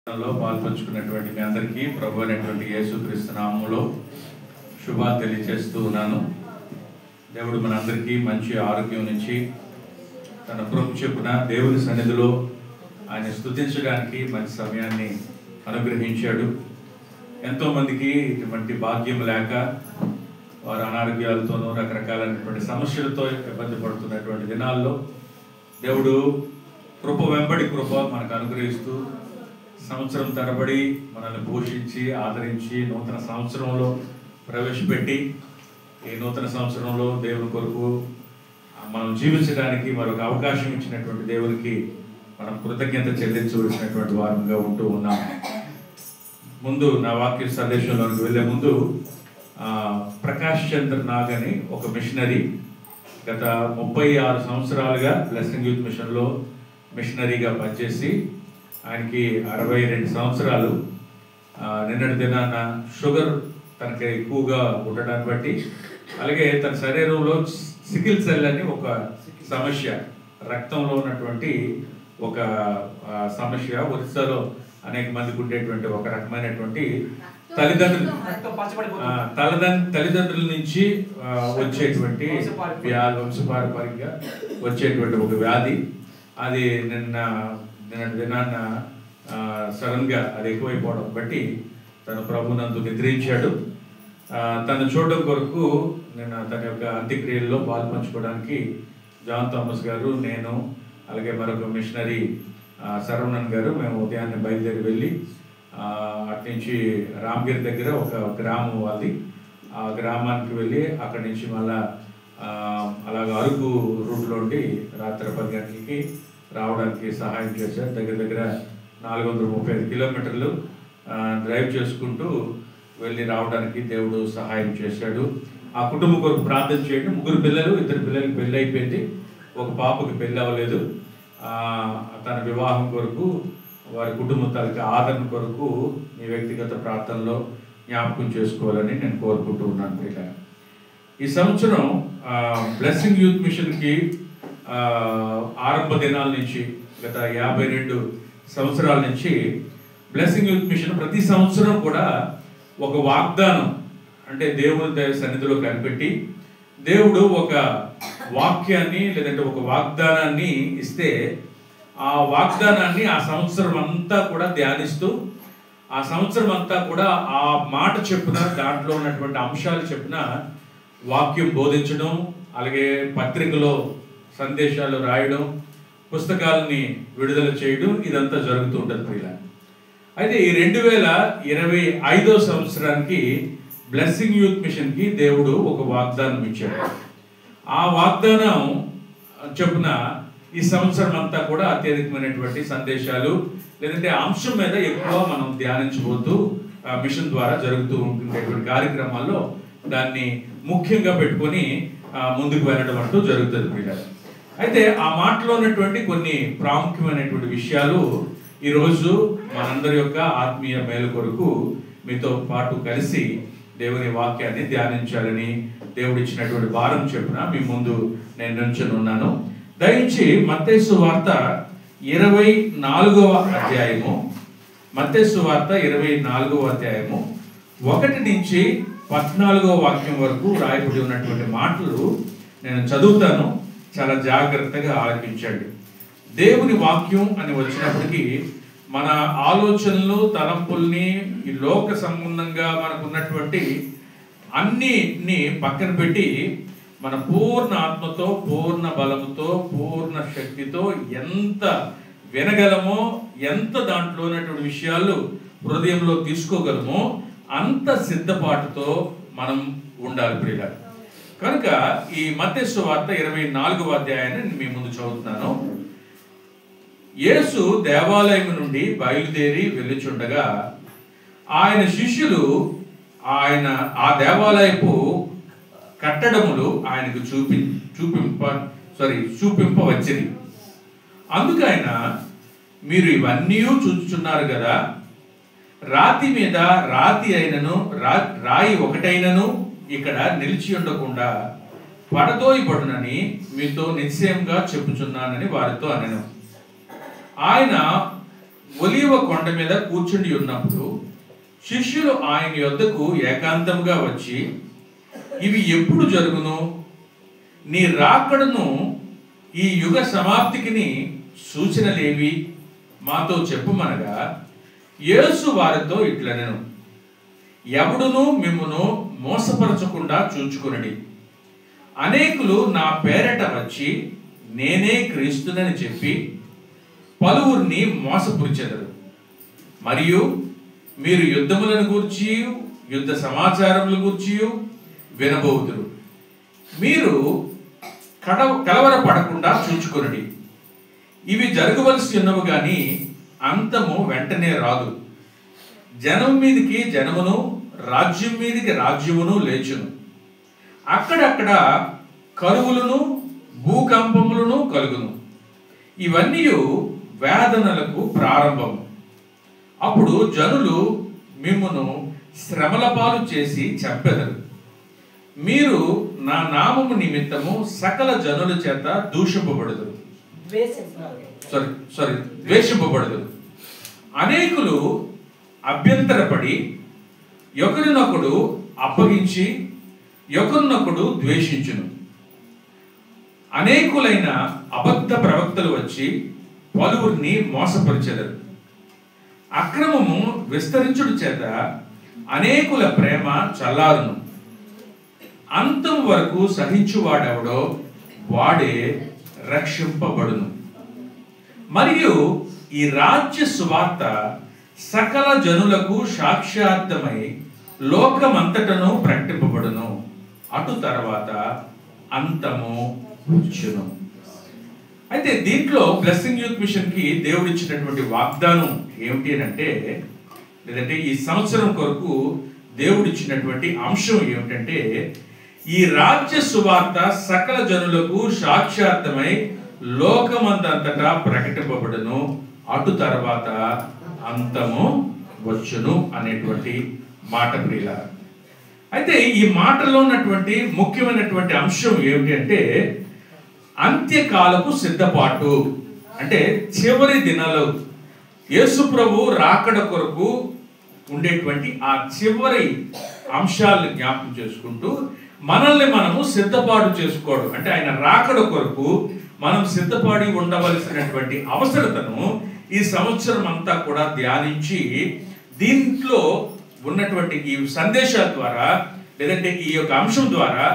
పాల్పంచుకున్నటువంటి మీ అందరికీ ప్రభు అయినటువంటి యేసుక్రీస్తు నామములో శుభాలు తెలియజేస్తూ ఉన్నాను. దేవుడు మనందరికీ మంచి ఆరోగ్యం నుంచి తన కృప చొప్పున దేవుని సన్నిధిలో ఆయన స్తుతించడానికి మంచి సమయాన్ని అనుగ్రహించాడు. ఎంతోమందికి ఇటువంటి భాగ్యం లేక వారు అనారోగ్యాలతోనూ రకరకాలైనటువంటి సమస్యలతో ఇబ్బంది పడుతున్నటువంటి దినాల్లో దేవుడు కృప వెంబడి కృప మనకు అనుగ్రహిస్తూ సంవత్సరం తరబడి మనల్ని పోషించి ఆదరించి నూతన సంవత్సరంలో ప్రవేశపెట్టి ఈ నూతన సంవత్సరంలో దేవుని కొరకు మనం జీవించడానికి మరొక అవకాశం ఇచ్చినటువంటి దేవునికి మనం కృతజ్ఞత చెల్లించవలసినటువంటి వారంగా ఉంటూ ఉన్నాం. ముందు నా వాక్య సందేశంలోకి వెళ్ళే ముందు ప్రకాష్ చంద్ర నాగ్ అని ఒక మిషనరీ గత 36 సంవత్సరాలుగా బ్లెస్సింగ్ యూత్ మిషన్లో మిషనరీగా పనిచేసి ఆయనకి 62 సంవత్సరాలు. నిన్నటి దినాన షుగర్ తనకి ఎక్కువగా ఉండడాన్ని బట్టి అలాగే తన శరీరంలో సికిల్ సెల్ అని ఒక సమస్య, రక్తంలో ఉన్నటువంటి ఒక సమస్య, ఒరిస్సాలో అనేక మందికి ఉండేటువంటి ఒక రకమైనటువంటి తల్లిదండ్రుల నుంచి వచ్చేటువంటి వంశపారంపర్యంగా వచ్చేటువంటి ఒక వ్యాధి. అది నిన్నటి దినాన్న సడన్గా అది ఎక్కువైపోవడం బట్టి తను ప్రభునందు నిద్రించాడు. తను చూడడం కొరకు నేను తన యొక్క అంత్యక్రియల్లో పాల్పంచుకోవడానికి జాన్ థామస్ గారు, నేను అలాగే మరొక మిషనరీ శరవణన్ గారు మేము ఉదయాన్నే బయలుదేరి వెళ్ళి అట్నుంచి రామగిరి దగ్గర ఒక గ్రామం వాళ్ళది, ఆ గ్రామానికి వెళ్ళి అక్కడి నుంచి మళ్ళా అలాగ అరకు రూట్లో ఉండి రాత్రి 10 గంటలకి రావడానికి సహాయం చేశారు. దగ్గర దగ్గర 435 కిలోమీటర్లు డ్రైవ్ చేసుకుంటూ వెళ్ళి రావడానికి దేవుడు సహాయం చేశాడు. ఆ కుటుంబం కొరకు ప్రార్థన చేయండి. 3 పిల్లలు, 2 పిల్లలకి పెళ్ళి అయిపోయింది, ఒక పాపకి పెళ్ళి అవ్వలేదు. తన వివాహం కొరకు వారి కుటుంబ తాలూకా ఆదరణ కొరకు మీ వ్యక్తిగత ప్రార్థనలో జ్ఞాపకం చేసుకోవాలని నేను కోరుకుంటూ ఉన్నాను. ప్రియులారా, ఈ సంవత్సరం బ్లెస్సింగ్ యూత్ మిషన్కి ఆరంభ దినాల నుంచి గత 52 సంవత్సరాల నుంచి బ్లెస్సింగ్ యూత్ మిషన్ ప్రతి సంవత్సరం కూడా ఒక వాగ్దానం, అంటే దేవుని సన్నిధిలో కనిపెట్టి దేవుడు ఒక వాక్యాన్ని లేదంటే ఒక వాగ్దానాన్ని ఇస్తే ఆ వాగ్దానాన్ని ఆ సంవత్సరం అంతా కూడా ధ్యానిస్తూ ఆ సంవత్సరం అంతా కూడా ఆ మాట చెప్పున దాంట్లో ఉన్నటువంటి అంశాలు చెప్పున వాక్యం బోధించడం, అలాగే పత్రికలో సందేశాలు రాయడం, పుస్తకాలని విడుదల చేయడం, ఇదంతా జరుగుతూ ఉంటుంది ప్రియులారా. అయితే ఈ 2025వ సంవత్సరానికి బ్లెస్సింగ్ యూత్ మిషన్కి దేవుడు ఒక వాగ్దానం ఇచ్చాడు. ఆ వాగ్దానం చెప్పున ఈ సంవత్సరం అంతా కూడా అత్యధికమైనటువంటి సందేశాలు లేదంటే అంశం మీద ఎక్కువ మనం ధ్యానించబోతూ మిషన్ ద్వారా జరుగుతూ ఉండేటువంటి కార్యక్రమాల్లో దాన్ని ముఖ్యంగా పెట్టుకొని ముందుకు వెళ్ళడం అంటూ జరుగుతుంది ప్రియులారా. అయితే ఆ మాటలో ఉన్నటువంటి కొన్ని ప్రాముఖ్యమైనటువంటి విషయాలు ఈరోజు మనందరి యొక్క ఆత్మీయ మేలు కొరకు మీతో పాటు కలిసి దేవుని వాక్యాన్ని ధ్యానించాలని దేవుడు ఇచ్చినటువంటి భారం చెప్పున మీ ముందు నేను నిల్చొని ఉన్నాను. దయచేసి మత్తయి సువార్త 24వ అధ్యాయము, మత్తయి సువార్త 24వ అధ్యాయము 1 నుంచి 14వ వాక్యం వరకు రాయబడి ఉన్నటువంటి మాటలు నేను చదువుతాను. చాలా జాగ్రత్తగా ఆలకించండి. దేవుని వాక్యం అని వచ్చినప్పటికీ మన ఆలోచనలు, తలంపుల్ని, ఈ లోక సంబంధంగా మనకున్నటువంటి అన్నిటిని పక్కన పెట్టి మన పూర్ణ ఆత్మతో, పూర్ణ బలముతో, పూర్ణ శక్తితో ఎంత వినగలమో, ఎంత దాంట్లో ఉన్నటువంటి విషయాలు హృదయంలో తీసుకోగలమో అంత సిద్ధపాటుతో మనం ఉండాలి ప్రియులారా. కనుక ఈ మత్తయి సువార్త 24వ అధ్యాయాన్ని మీ ముందు చదువుతున్నాను. యేసు దేవాలయం నుండి బయలుదేరి వెళ్ళుచుండగా ఆయన శిష్యులు ఆ దేవాలయపు కట్టడములు ఆయనకు చూపింపవచ్చిరి. అందుకు ఆయన, మీరు ఇవన్నీ చూచుచున్నారు కదా, రాతి మీద రాతి అయినను రాయి ఒకటైనను ఇక్కడ నిలిచి ఉండకుండా పడదోయబడునని మీతో నిశ్చయంగా చెప్పుచున్నానని వారితో అనెను. ఆయన ఒలీవ కొండ మీద కూర్చుండి ఉన్నప్పుడు శిష్యులు ఆయన యొద్దకు ఏకాంతంగా వచ్చి, ఇవి ఎప్పుడు జరుగును? నీ రాకడను ఈ యుగ సమాప్తికిని సూచనలేవి మాతో చెప్పుమనగా, యేసు వారితో ఇట్లనెను, ఎవడును మిమ్మును మోసపరచకుండా చూచుకొనుడి. అనేకులు నా పేరట వచ్చి నేనే క్రీస్తునని చెప్పి పలువురిని మోసపురిచెదరు. మరియు మీరు యుద్ధములను గూర్చి యుద్ధ సమాచారముల గూర్చి వినబోదురు. మీరు కలవరపడకుండా చూచుకొనుడి. ఇవి జరగవలసి ఉన్నవి గాని అంతము వెంటనే రాదు. జనం మీదికి జనమును, రాజ్యం మీదికి రాజ్యమును లేచును. అక్కడక్కడ కరువులను, భూకంపములను కలుగును. ఇవన్నీ వేదనలకు ప్రారంభం. అప్పుడు జనులు మిమ్మును శ్రమల పాలు చేసి చంపెదరు. మీరు నా నామము నిమిత్తము సకల జనుల చేత దూషింపబడుదురు. ద్వేషింపబడుదురు. అనేకులు అభ్యంతరపడి ఒకరినొకడు అప్పగించి ఒకరినొకడు ద్వేషించును. అనేకులైన అబద్ధ ప్రవక్తలు వచ్చి పలువురిని మోసపరిచెదరు. అక్రమము విస్తరించుడు చేత అనేకుల ప్రేమ చల్లారును. అంతం వరకు సహించువాడెవడో వాడే రక్షింపబడును. మరియు ఈ రాజ్య సువార్త సకల జనులకు సాక్షాత్తమై లోకమంతటను ప్రకటింపబడును. అటు తర్వాత అంతము వచ్చును. అయితే దీంట్లో బ్లెస్సింగ్ యూత్ మిషన్ కి దేవుడు ఇచ్చినటువంటి వాగ్దానం ఏమిటి అంటే, లేదంటే ఈ సంవత్సరం కొరకు దేవుడు ఇచ్చినటువంటి అంశం ఏమిటంటే, ఈ రాజ్య సువార్త సకల జనులకు సాక్షాత్తమై లోకమంతటా ప్రకటింపబడును. అటు తర్వాత అంతము వచ్చును అనేటువంటి మాట ప్రియులారా. అయితే ఈ మాటలో ఉన్నటువంటి ముఖ్యమైనటువంటి అంశం ఏమిటి అంటే, అంత్యకాలపు సిద్ధపాటు. అంటే చివరి దినాలు యేసు ప్రభు రాకడ కొరకు ఉండేటువంటి ఆ చివరి అంశాలను జ్ఞాపకం చేసుకుంటూ మనల్ని మనము సిద్ధపాటు చేసుకోవడం, అంటే ఆయన రాకడ కొరకు మనం సిద్ధపడి ఉండవలసినటువంటి అవసరతను ఈ సంవత్సరం అంతా కూడా ధ్యానించి, దీంట్లో ఉన్నటువంటి ఈ సందేశాల ద్వారా, లేదంటే ఈ యొక్క అంశం ద్వారా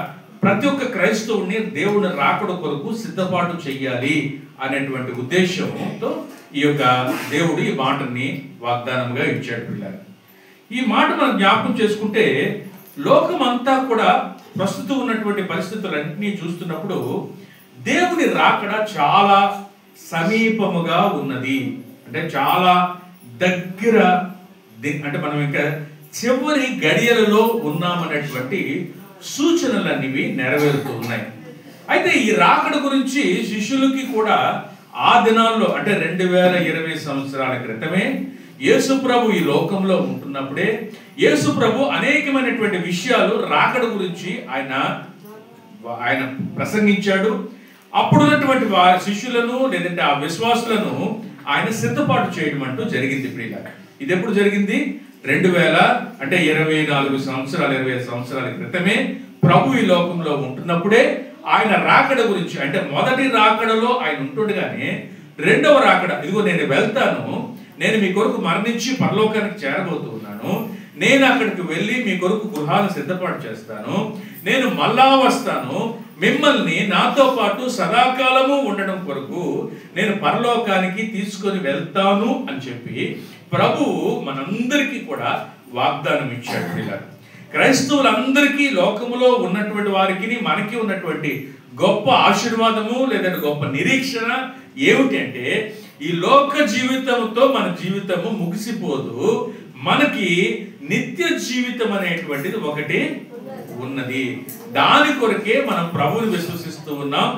ప్రతి ఒక్క క్రైస్తవుని దేవుని రాకడ కొరకు సిద్ధపాటు చెయ్యాలి అనేటువంటి ఉద్దేశంతో ఈ యొక్క దేవుడు ఈ మాటని వాగ్దానంగా ఇచ్చాడు పిల్లలు. ఈ మాట మనం జ్ఞాపకం చేసుకుంటే, లోకం అంతా కూడా ప్రస్తుతం ఉన్నటువంటి పరిస్థితులన్నింటినీ చూస్తున్నప్పుడు దేవుని రాకడ చాలా సమీపముగా ఉన్నది. అంటే చాలా దగ్గర, అంటే మనం ఇంకా చివరి గడియలలో ఉన్నామనేటువంటి సూచనలన్నీ నెరవేరుతూ ఉన్నాయి. అయితే ఈ రాకడ గురించి శిష్యులకి కూడా ఆ దినాల్లో, అంటే 2020 సంవత్సరాల క్రితమే యేసు ప్రభు ఈ లోకంలో ఉంటున్నప్పుడే యేసు ప్రభు అనేకమైనటువంటి విషయాలు రాకడ గురించి ఆయన ప్రసంగించాడు. అప్పుడున్నటువంటి శిష్యులను, లేదంటే ఆ విశ్వాసులను ఆయన సిద్ధపాటు చేయడం అంటూ జరిగింది ప్రియులారా. ఇది ఎప్పుడు జరిగింది? 24 సంవత్సరాలు 25 సంవత్సరాల క్రితమే ప్రభు ఈ లోకంలో ఉంటున్నప్పుడే ఆయన రాకడ గురించి, అంటే మొదటి రాకడలో ఆయన ఉంటుండగానే రెండవ రాకడ, ఇదిగో నేను వెళ్తాను, నేను మీ కొరకు మరణించి పరలోకానికి చేరబోతూ ఉన్నాను, నేను అక్కడికి వెళ్ళి మీ కొరకు గృహాలను సిద్ధపాటు చేస్తాను, నేను మళ్ళా వస్తాను, మిమ్మల్ని నాతో పాటు సదాకాలము ఉండడం కొరకు నేను పరలోకానికి తీసుకొని వెళ్తాను అని చెప్పి ప్రభువు మనందరికీ కూడా వాగ్దానం ఇచ్చాడు పిల్లలు. క్రైస్తవులందరికీ, లోకములో ఉన్నటువంటి వారికి మనకి ఉన్నటువంటి గొప్ప ఆశీర్వాదము లేదంటే గొప్ప నిరీక్షణ ఏమిటి అంటే, ఈ లోక జీవితంతో మన జీవితము ముగిసిపోదు, మనకి నిత్య జీవితం అనేటువంటిది ఒకటి ఉన్నది. దాని కొరకే మనం ప్రభువుని విశ్వసిస్తూ ఉన్నాం.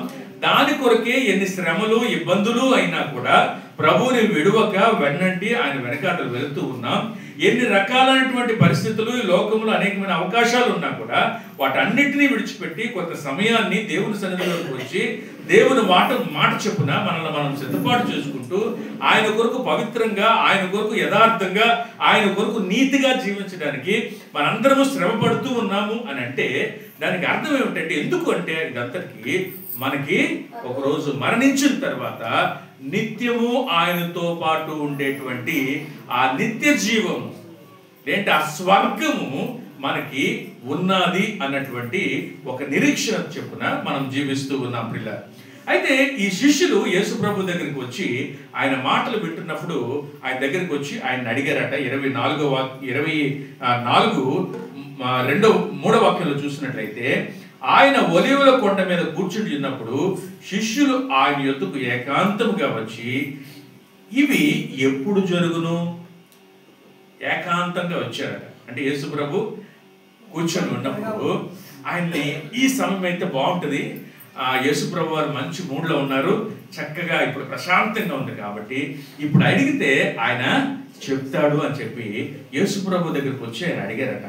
దాని కొరకే ఎన్ని శ్రమలు ఇబ్బందులు అయినా కూడా ప్రభువుని విడువక వెన్నంటి ఆయన వెనకాతలు వెళుతూ ఉన్నాం. ఎన్ని రకాలైనటువంటి పరిస్థితులు ఈ లోకంలో అనేకమైన అవకాశాలు ఉన్నా కూడా వాటన్నిటినీ విడిచిపెట్టి కొంత సమయాన్ని దేవుని సన్నిధిలోకి వచ్చి దేవుని మాట చెప్పున మనల్ని మనం సిద్ధపాటు చేసుకుంటూ ఆయన కొరకు పవిత్రంగా, ఆయన కొరకు యథార్థంగా, ఆయన కొరకు నీతిగా జీవించడానికి మనందరము శ్రమ పడుతూ ఉన్నాము అని అంటే దానికి అర్థం ఏమిటంటే, ఎందుకు అంటే ఇదంతటికి మనకి ఒకరోజు మరణించిన తర్వాత నిత్యము ఆయనతో పాటు ఉండేటువంటి ఆ నిత్య జీవము ఏంటి, ఆ స్వర్గము మనకి ఉన్నది అన్నటువంటి ఒక నిరీక్షణ చెప్పున మనం జీవిస్తూ ఉన్నాం పిల్ల. అయితే ఈ శిష్యులు యేసు ప్రభు దగ్గరికి వచ్చి ఆయన మాటలు వింటున్నప్పుడు ఆయన దగ్గరికి వచ్చి ఆయన అడిగారట. 3వ వాక్యంలో చూసినట్లయితే, ఆయన ఒలీవల కొండ మీద కూర్చుని ఉన్నప్పుడు శిష్యులు ఆయన యొద్దకు ఏకాంతముగా వచ్చి, ఇవి ఎప్పుడు జరుగును? ఏకాంతంగా వచ్చారట. అంటే యేసు ప్రభు కూర్చొని ఉన్నప్పుడు ఆయన్ని ఈ సమయం అయితే బాగుంటుంది, యేసు ప్రభు వారు మంచి మూడ్లో ఉన్నారు, చక్కగా ఇప్పుడు ప్రశాంతంగా ఉంది కాబట్టి ఇప్పుడు అడిగితే ఆయన చెప్తాడు అని చెప్పి యేసు ప్రభు దగ్గరికి వచ్చి ఆయన అడిగారట.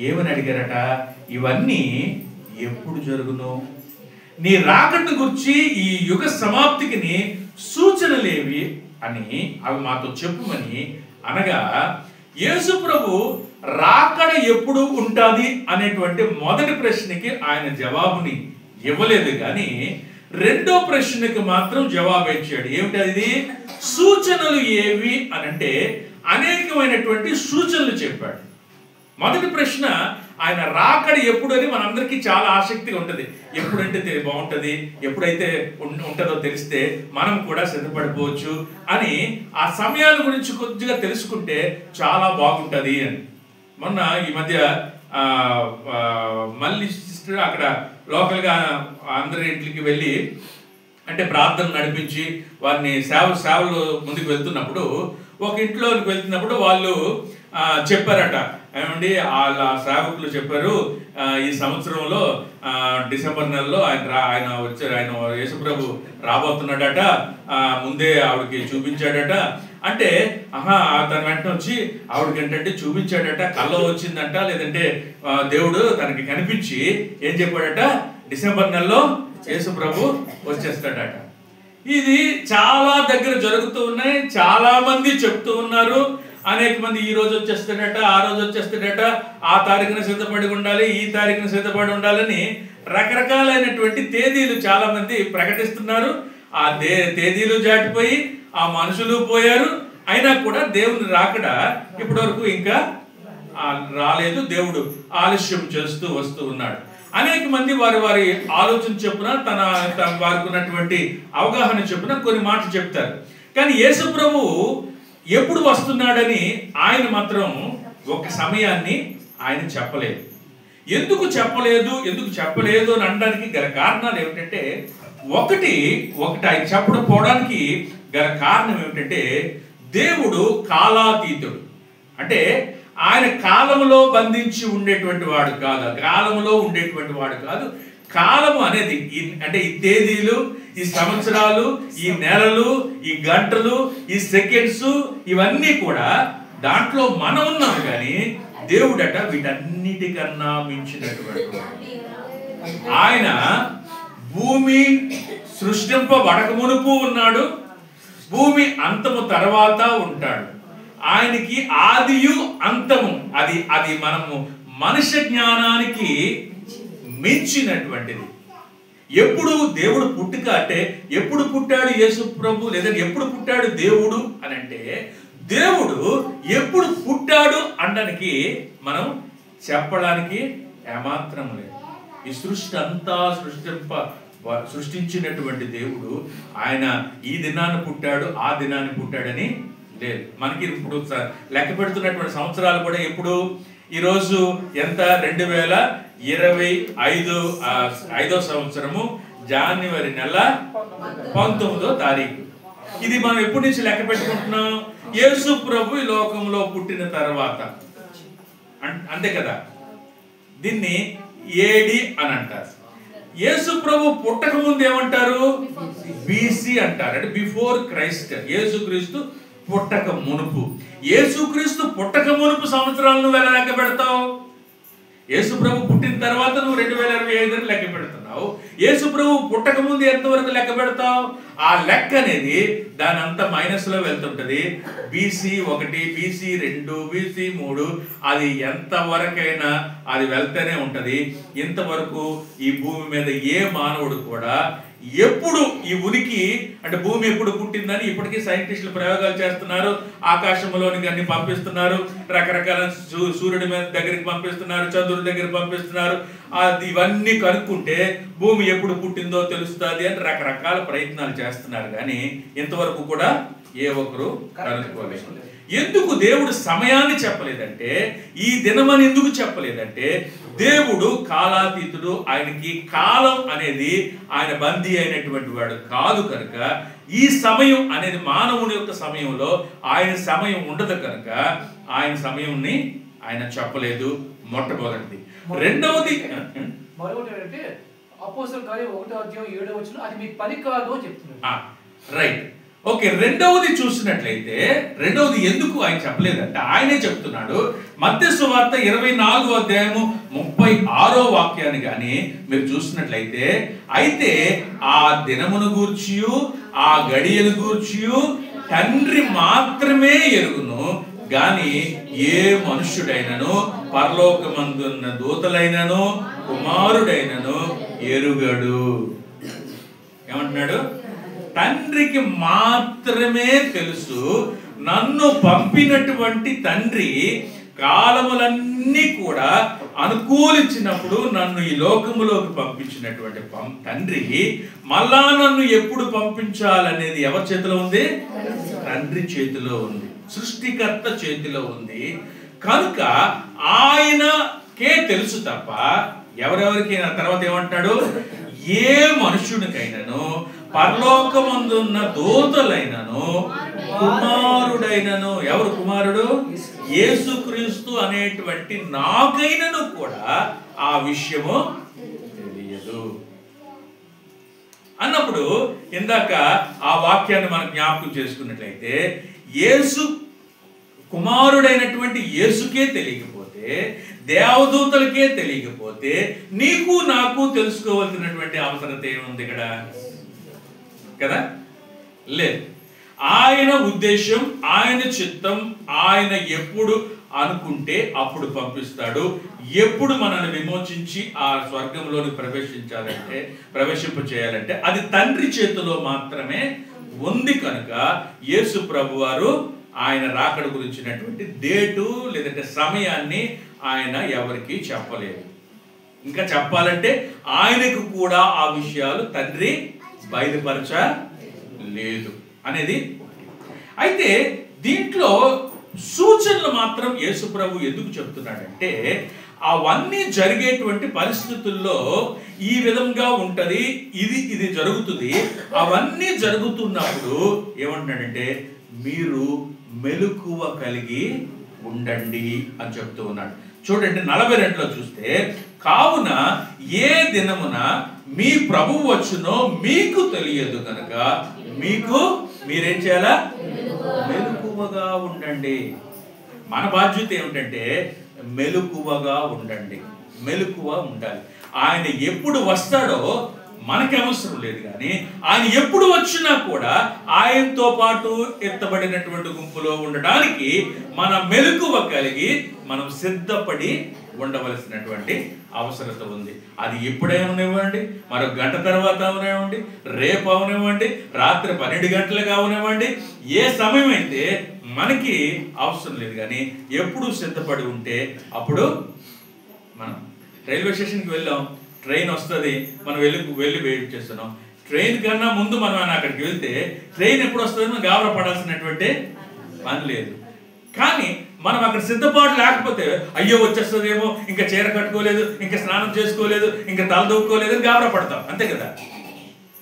ఏమని అడిగారట? ఇవన్నీ ఎప్పుడు జరుగును? నీ రాకడ గురించి ఈ యుగ సమాప్తికి సూచనలేవి అని అవి మాతో చెప్పుమని అనగా, యేసు ప్రభు రాకడ ఎప్పుడు ఉంటుంది అనేటువంటి మొదటి ప్రశ్నకి ఆయన జవాబుని ఇవ్వలేదు, కానీ రెండో ప్రశ్నకి మాత్రం జవాబు ఇచ్చాడు. ఏమిటది? సూచనలు ఏవి అని అంటే అనేకమైనటువంటి సూచనలు చెప్పాడు. మొదటి ప్రశ్న ఆయన రాకడ ఎప్పుడు అని మనందరికీ చాలా ఆసక్తిగా ఉంటుంది. ఎప్పుడంటే బాగుంటుంది, ఎప్పుడైతే ఉంటుందో తెలిస్తే మనం కూడా సిద్ధపడిపోవచ్చు అని ఆ సమయాల గురించి కొద్దిగా తెలుసుకుంటే చాలా బాగుంటుంది అని. మొన్న ఈ మధ్య మళ్ళీ సిస్టర్ అక్కడ లోకల్గా అందరి ఇంటికి వెళ్ళి అంటే ప్రార్థన నడిపించి వారిని సేవలు ముందుకు వెళ్తున్నప్పుడు ఒక ఇంట్లోకి వెళ్తున్నప్పుడు వాళ్ళు చెప్పారట. ఏమండి, వాళ్ళ సేవకులు చెప్పారు, ఈ సంవత్సరంలో డిసెంబర్ నెలలో ఆయన వచ్చారు, ఆయన యేసుప్రభు రాబోతున్నాడట, ముందే ఆవిడకి చూపించాడట. అంటే తన వెంటనే వచ్చి ఆవిడకి ఏంటంటే చూపించాడట, కల్లో వచ్చిందంట, లేదంటే దేవుడు తనకి కనిపించి ఏం చెప్పాడట, డిసెంబర్ నెలలో యేసుప్రభు వచ్చేస్తాడట. ఇది చాలా దగ్గర జరుగుతూ ఉన్నాయి, చాలా మంది చెప్తూ ఉన్నారు. అనేక మంది ఈ రోజు వచ్చేస్తాడట, ఆ రోజు వచ్చేస్తాడట, ఆ తారీఖున సిద్ధపడి ఉండాలి, ఈ తారీఖున సిద్ధపడి ఉండాలని రకరకాలైనటువంటి తేదీలు చాలా మంది ప్రకటిస్తున్నారు. ఆ తేదీలు దాటిపోయి ఆ మనుషులు పోయారు. అయినా కూడా దేవుని రాకడ ఇప్పటి వరకు ఇంకా రాలేదు. దేవుడు ఆలస్యం చేస్తూ వస్తూ ఉన్నాడు. అనేక మంది వారి ఆలోచన చెప్పున తన వారికి ఉన్నటువంటి అవగాహన చెప్పున కొన్ని మాటలు చెప్తారు. కానీ యేసు ప్రభువు ఎప్పుడు వస్తున్నాడని ఆయన మాత్రం ఒక సమయాన్ని ఆయన చెప్పలేదు. ఎందుకు చెప్పలేదు అని అనడానికి గల కారణాలు ఏమిటంటే, ఒకటి ఆయన చెప్పకపోవడానికి గల కారణం ఏమిటంటే, దేవుడు కాలాతీతుడు. అంటే ఆయన కాలంలో బంధించి ఉండేటువంటి వాడు కాదు, కాలము అనేది అంటే ఈ తేదీలు, ఈ సంవత్సరాలు, ఈ నెలలు, ఈ గంటలు, ఈ సెకండ్స్, ఇవన్నీ కూడా దాంట్లో మనం ఉన్నాం. కానీ దేవుడట వీటన్నిటికన్నా మించినటువంటి ఆయన భూమి సృష్టింపబడక మునుపు ఉన్నాడు, భూమి అంతము తర్వాత ఉంటాడు. ఆయనకి ఆదియు అంతము, అది మనము మనుష్య జ్ఞానానికి మించినటువంటిది. ఎప్పుడు దేవుడు పుట్టుక అంటే ఎప్పుడు పుట్టాడు యేసు ప్రభు, లేదంటే ఎప్పుడు పుట్టాడు దేవుడు అని అంటే, దేవుడు ఎప్పుడు పుట్టాడు అనడానికి మనం చెప్పడానికి ఏమాత్రం లేదు. ఈ సృష్టి అంతా సృష్టించినటువంటి దేవుడు ఆయన ఈ దినాన్ని పుట్టాడు, ఆ దినాన్ని పుట్టాడని లేదు. మనకి ఇప్పుడు లెక్క పెడుతున్నటువంటి సంవత్సరాలు కూడా ఎప్పుడు, ఈరోజు ఎంత, 2025 సంవత్సరము జనవరి నెల 19వ తారీఖు. ఇది మనం ఎప్పటి నుంచి లెక్క పెట్టుకుంటున్నాం? యేసు ప్రభు ఈ లోకంలో పుట్టిన తర్వాత, అంతే కదా. దీన్ని ఏడి అని అంటారు. యేసు ప్రభు పుట్టక ముందు ఏమంటారు? బీసీ అంటారు, అంటే బిఫోర్ క్రైస్ట్. యేసుక్రీస్తు పుట్టక మునుపు. యేసుక్రీస్తు పుట్టక మునుపు సంవత్సరాలు నువ్వు ఎలా లెక్క పెడతావు? యేసు ప్రభు పుట్టిన తర్వాత నువ్వు 2025 అని లెక్క పెడుతున్నావు. యేసు ప్రభు పుట్టక ముందు ఎంతవరకు లెక్క పెడతావు? ఆ లెక్క అనేది దాని అంతా మైనస్ లో వెళ్తుంటది. బీసీ 1, బీసీ 2, బీసీ 3, అది ఎంతవరకైనా అది వెళ్తూనే ఉంటది. ఇంతవరకు ఈ భూమి మీద ఏ మానవుడు కూడా ఎప్పుడు ఈ ఉనికి అంటే భూమి ఎప్పుడు పుట్టిందని ఇప్పటికీ సైంటిస్టులు ప్రయోగాలు చేస్తున్నారు. ఆకాశంలోనికి అన్ని పంపిస్తున్నారు, రకరకాల సూర్యుడి మీద దగ్గరికి పంపిస్తున్నారు, చంద్రుడి దగ్గర పంపిస్తున్నారు. ఇవన్నీ కనుక్కుంటే భూమి ఎప్పుడు పుట్టిందో తెలుస్తుంది అని రకరకాల ప్రయత్నాలు చేస్తున్నారు. కానీ ఇంతవరకు కూడా ఏ ఒక్కరు కనుక్కోలేదు. ఎందుకు దేవుడు సమయాన్ని చెప్పలేదంటే, ఈ దినమని ఎందుకు చెప్పలేదంటే, దేవుడు కాలాతీతుడు. ఆయనకి కాలం అనేది ఆయన బందీ అయినటువంటి వాడు కాదు కనుక ఈ సమయం అనేది మానవుని యొక్క సమయంలో ఆయన సమయం ఉండదు కనుక ఆయన సమయంని ఆయన చెప్పలేదు. మొట్టమొదటిది. రెండవది మరొకటి అపోస్తలుల కార్యం 1:7 అది మీకు పని కాదు అని చెప్తున్నారు. Right, okay. రెండవది చూసినట్లయితే, రెండవది ఎందుకు ఆయన చెప్పలేదంటే ఆయనే చెప్తున్నాడు. మత్తయి సువార్త 24:36 కానీ మీరు చూసినట్లయితే, అయితే ఆ దినమును గూర్చియు ఆ గడియను గూర్చియు తండ్రి మాత్రమే ఎరుగును గాని ఏ మనుష్యుడైనను పరలోకమందున్న దూతలైనను కుమారుడైనను ఎరుగడు. ఏమంటున్నాడు? తండ్రికి మాత్రమే తెలుసు. నన్ను పంపినటువంటి తండ్రి కాలములన్నీ కూడా అనుకూలించినప్పుడు నన్ను ఈ లోకములోకి పంపించినటువంటి తండ్రి మళ్ళా నన్ను ఎప్పుడు పంపించాలనేది ఎవరి చేతిలో ఉంది? తండ్రి చేతిలో ఉంది, సృష్టికర్త చేతిలో ఉంది. కనుక ఆయనకే తెలుసు తప్ప ఎవరెవరికి. తర్వాత ఏమంటాడు? ఏ మనుషునికైనాను పరలోకమందున్న దూతలైనను కుమారుడైనను. ఎవరు కుమారుడు? యేసుక్రీస్తు అనేటువంటి నాకైనను కూడా ఆ విషయము తెలియదు అన్నప్పుడు, ఇందాక ఆ వాక్యాన్ని మనం జ్ఞాపకం చేసుకున్నట్లయితే, యేసు కుమారుడైనటువంటి యేసుకే తెలియకపోతే, దేవదూతలకే తెలియకపోతే నీకు నాకు తెలుసుకోవాల్సినటువంటి అవసరత ఏముంది ఇక్కడ? కదా, లేదు. ఆయన ఉద్దేశం, ఆయన చిత్తం, ఆయన ఎప్పుడు అనుకుంటే అప్పుడు పంపిస్తాడు. ఎప్పుడు మనల్ని విమోచించి ఆ స్వర్గంలోకి ప్రవేశింపచేయాలంటే అది తండ్రి చేతిలో మాత్రమే ఉంది. కనుక యేసు ప్రభు వారు ఆయన రాకడ గురించినటువంటి డేటు లేదంటే సమయాన్ని ఆయన ఎవరికి చెప్పలేదు. ఇంకా చెప్పాలంటే ఆయనకు కూడా ఆ విషయాలు తండ్రి బయలుపరచలేదు అనేది ఒకటి. అయితే దీంట్లో సూచనలు మాత్రం యేసు ప్రభు ఎందుకు చెప్తున్నాడంటే, అవన్నీ జరిగేటువంటి పరిస్థితుల్లో ఈ విధంగా ఉంటది, ఇది జరుగుతుంది. అవన్నీ జరుగుతున్నప్పుడు ఏమంటున్నాడంటే, మీరు మెలకువ కలిగి ఉండండి అని చెప్తూ ఉన్నాడు. చూడండి 42లో చూస్తే, కావున ఏ దినమున మీ ప్రభువు వచ్చునో మీకు తెలియదు కనుక మీరేం చేయాలా? మెలకువగా ఉండండి. మన బాధ్యత ఏమిటంటే మెలకువగా ఉండండి, మెలకువ ఉండాలి. ఆయన ఎప్పుడు వస్తాడో మనకి అవసరం లేదు, కానీ ఆయన ఎప్పుడు వచ్చినా కూడా ఆయనతో పాటు ఎత్తబడినటువంటి గుంపులో ఉండడానికి మన మెలకువ కలిగి మనం సిద్ధపడి ఉండవలసినటువంటి అవసరత ఉంది. అది ఎప్పుడేమనివ్వండి, మరో గంట తర్వాత అవనివ్వండి, రేపు అవనివ్వండి, రాత్రి 12 గంటలుగా అవనివ్వండి, ఏ సమయం అయితే మనకి అవసరం లేదు. కానీ ఎప్పుడు సిద్ధపడి ఉంటే అప్పుడు మనం రైల్వే స్టేషన్కి వెళ్ళాం, ట్రైన్ వస్తుంది, మనం వెళ్ళి వెయిట్ చేస్తున్నాం. ట్రైన్ కన్నా ముందు మనం అక్కడికి వెళ్తే ట్రైన్ ఎప్పుడు వస్తుందో మనం గాబరా పడాల్సినటువంటి పని లేదు. కానీ మనం అక్కడ సిద్ధపాటు లేకపోతే అయ్యో వచ్చేస్తుందేమో, ఇంకా చీర కట్టుకోలేదు, ఇంకా స్నానం చేసుకోలేదు, ఇంకా తల దూక్కోలేదు అని గాబరా పడతాం, అంతే కదా.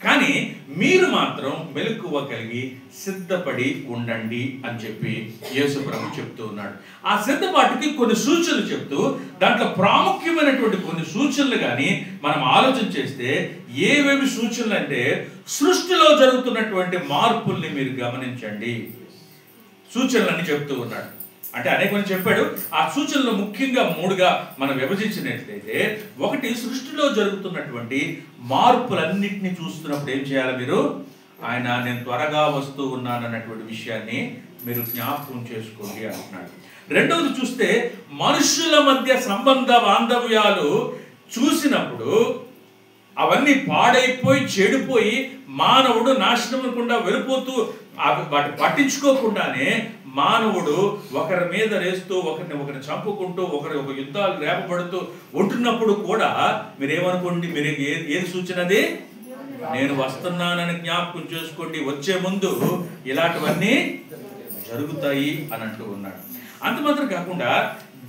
కానీ మీరు మాత్రం మెలకువ కలిగి సిద్ధపడి ఉండండి అని చెప్పి యేసు ప్రభు చెప్తూ ఉన్నాడు. ఆ సిద్ధపాటుకి కొన్ని సూచనలు చెప్తూ దాంట్లో ప్రాముఖ్యమైనటువంటి కొన్ని సూచనలు కానీ మనం ఆలోచన చేస్తే ఏవేవి సూచనలు అంటే, సృష్టిలో జరుగుతున్నటువంటి మార్పుల్ని మీరు గమనించండి సూచనలన్నీ చెప్తూ ఉన్నాడు. అంటే అనేకమంది చెప్పాడు. ఆ సూచనలు ముఖ్యంగా 3గా మనం విభజించినట్లయితే, ఒకటి, సృష్టిలో జరుగుతున్నటువంటి మార్పులన్నింటినీ చూస్తున్నప్పుడు ఏం చేయాలి మీరు? నేను త్వరగా వస్తూ ఉన్నాను అన్నటువంటి విషయాన్ని మీరు జ్ఞాపకం చేసుకోండి అంటున్నాడు. రెండవది చూస్తే, మనుషుల మధ్య సంబంధ బాంధవ్యాలు చూసినప్పుడు అవన్నీ పాడైపోయి చెడిపోయి మానవుడు నాశనమకుండా వెళ్ళిపోతూ వాటి పట్టించుకోకుండానే మానవుడు ఒకరి మీద రేస్తూ ఒకరిని చంపుకుంటూ ఒక యుద్ధాలు రేపబడుతూ ఉంటున్నప్పుడు కూడా మీరేమనుకోండి, మీరు ఏది సూచనది? నేను వస్తున్నానని జ్ఞాపకం చేసుకోండి, వచ్చే ముందు ఇలాంటివన్నీ జరుగుతాయి అని అంటూ ఉన్నాడు. అంత మాత్రం కాకుండా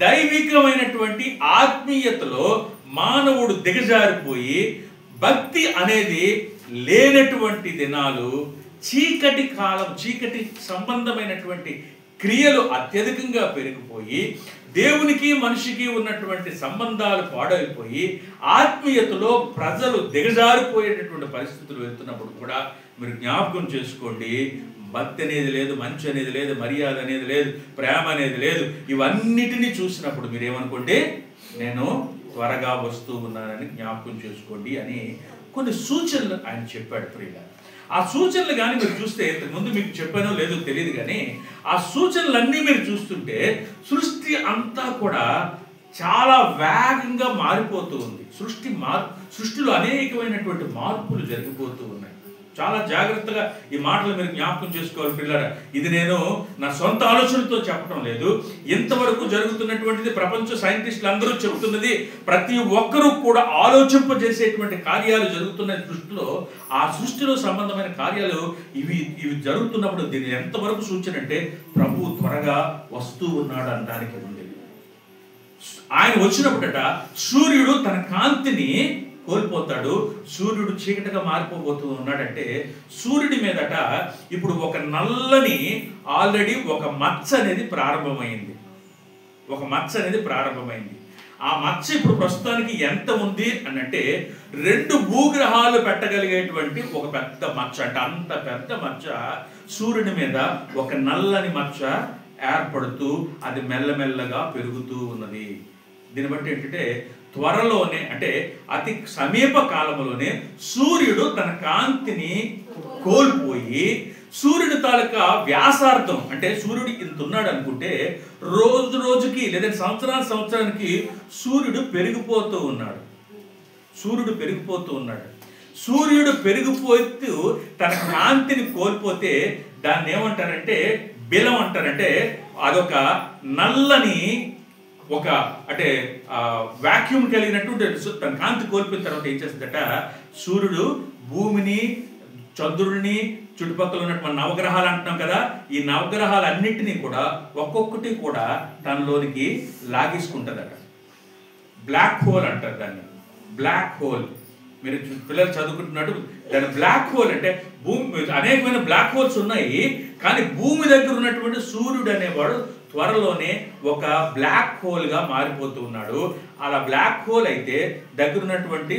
దైవికమైనటువంటి ఆత్మీయతలో మానవుడు దిగజారిపోయి భక్తి అనేది లేనటువంటి దినాలు, చీకటి కాలం, చీకటి సంబంధమైనటువంటి క్రియలు అత్యధికంగా పెరిగిపోయి దేవునికి మనిషికి ఉన్నటువంటి సంబంధాలు పాడైపోయి ఆత్మీయతలో ప్రజలు దిగజారిపోయేటటువంటి పరిస్థితులు వెళ్తున్నప్పుడు కూడా మీరు జ్ఞాపకం చేసుకోండి, భక్తి అనేది లేదు, మంచి అనేది లేదు, మర్యాద అనేది లేదు, ప్రేమ అనేది లేదు. ఇవన్నిటినీ చూసినప్పుడు మీరేమనుకోండి, నేను త్వరగా వస్తూ ఉన్నానని జ్ఞాపకం చేసుకోండి అని కొన్ని సూచనలు ఆయన చెప్పాడు ప్రియులారా. ఆ సూచనలు కానీ మీరు చూస్తే, ఇంతకుముందు మీకు చెప్పానో లేదో తెలియదు కానీ, ఆ సూచనలన్నీ మీరు చూస్తుంటే సృష్టి అంతా కూడా చాలా వేగంగా మారిపోతూ ఉంది. సృష్టిలో అనేకమైనటువంటి మార్పులు జరిగిపోతూ ఉన్నాయి. చాలా జాగ్రత్తగా ఈ మాటలు మీరు జ్ఞాపకం చేసుకోవాలి పిల్లరా. ఇది నేను నా సొంత ఆలోచనతో చెప్పడం లేదు, ఇంతవరకు జరుగుతున్నటువంటిది ప్రపంచ సైంటిస్టులు అందరూ చెబుతున్నది. ప్రతి ఒక్కరూ కూడా ఆలోచింపజేసేటువంటి కార్యాలు జరుగుతున్న సృష్టిలో, ఆ సృష్టిలో సంబంధమైన కార్యాలు ఇవి జరుగుతున్నప్పుడు దీని ఎంతవరకు సూచన అంటే, ప్రభు త్వరగా వస్తూ ఉన్నాడు అనడానికి ఉంది. ఆయన వచ్చినప్పుడట సూర్యుడు తన కాంతిని కోల్పోతాడు, సూర్యుడు చీకటిగా మారిపోబోతూ ఉన్నాడంటే, సూర్యుడి మీదట ఇప్పుడు ఒక నల్లని ఆల్రెడీ ఒక మచ్చ అనేది ప్రారంభమైంది. ఆ మచ్చ ఇప్పుడు ప్రస్తుతానికి ఎంత ఉంది అనంటే 2 భూగ్రహాలు పెట్టగలిగేటువంటి ఒక పెద్ద మచ్చ. అంటే అంత పెద్ద మచ్చ సూర్యుడి మీద ఒక నల్లని మచ్చ ఏర్పడుతూ అది మెల్లమెల్లగా పెరుగుతూ ఉన్నది. దీన్ని బట్టి ఏంటంటే, త్వరలోనే అంటే అతి సమీప కాలంలోనే సూర్యుడు తన కాంతిని కోల్పోయి, సూర్యుడి తాలూకా వ్యాసార్థం అంటే సూర్యుడు ఇంత ఉన్నాడు అనుకుంటే, రోజు రోజుకి లేదా సంవత్సరానికి సూర్యుడు పెరిగిపోతూ ఉన్నాడు. సూర్యుడు పెరిగిపోతూ తన కాంతిని కోల్పోతే దాన్ని ఏమంటారంటే బిలం అంటారంటే, అదొక నల్లని అంటే వాక్యూమ్ కలిగినటువంటి తన కాంతి కోల్పోయిన తర్వాత ఏం చేస్తుందట, సూర్యుడు భూమిని, చంద్రుడిని, చుట్టుపక్కల ఉన్నటువంటి నవగ్రహాలు అంటున్నాం కదా, ఈ నవగ్రహాలన్నింటినీ కూడా ఒక్కొక్కటి కూడా తనలోనికి లాగేసుకుంటుందట. బ్లాక్ హోల్ అంటారు దాన్ని. బ్లాక్ హోల్ మీరు పిల్లలు చదువుకుంటున్నట్టు దాని బ్లాక్ హోల్ అంటే భూమి అనేకమైన బ్లాక్ హోల్స్ ఉన్నాయి. కానీ భూమి దగ్గర ఉన్నటువంటి సూర్యుడు అనేవాడు త్వరలోనే ఒక బ్లాక్ హోల్గా మారిపోతూ ఉన్నాడు. అలా బ్లాక్ హోల్ అయితే దగ్గర ఉన్నటువంటి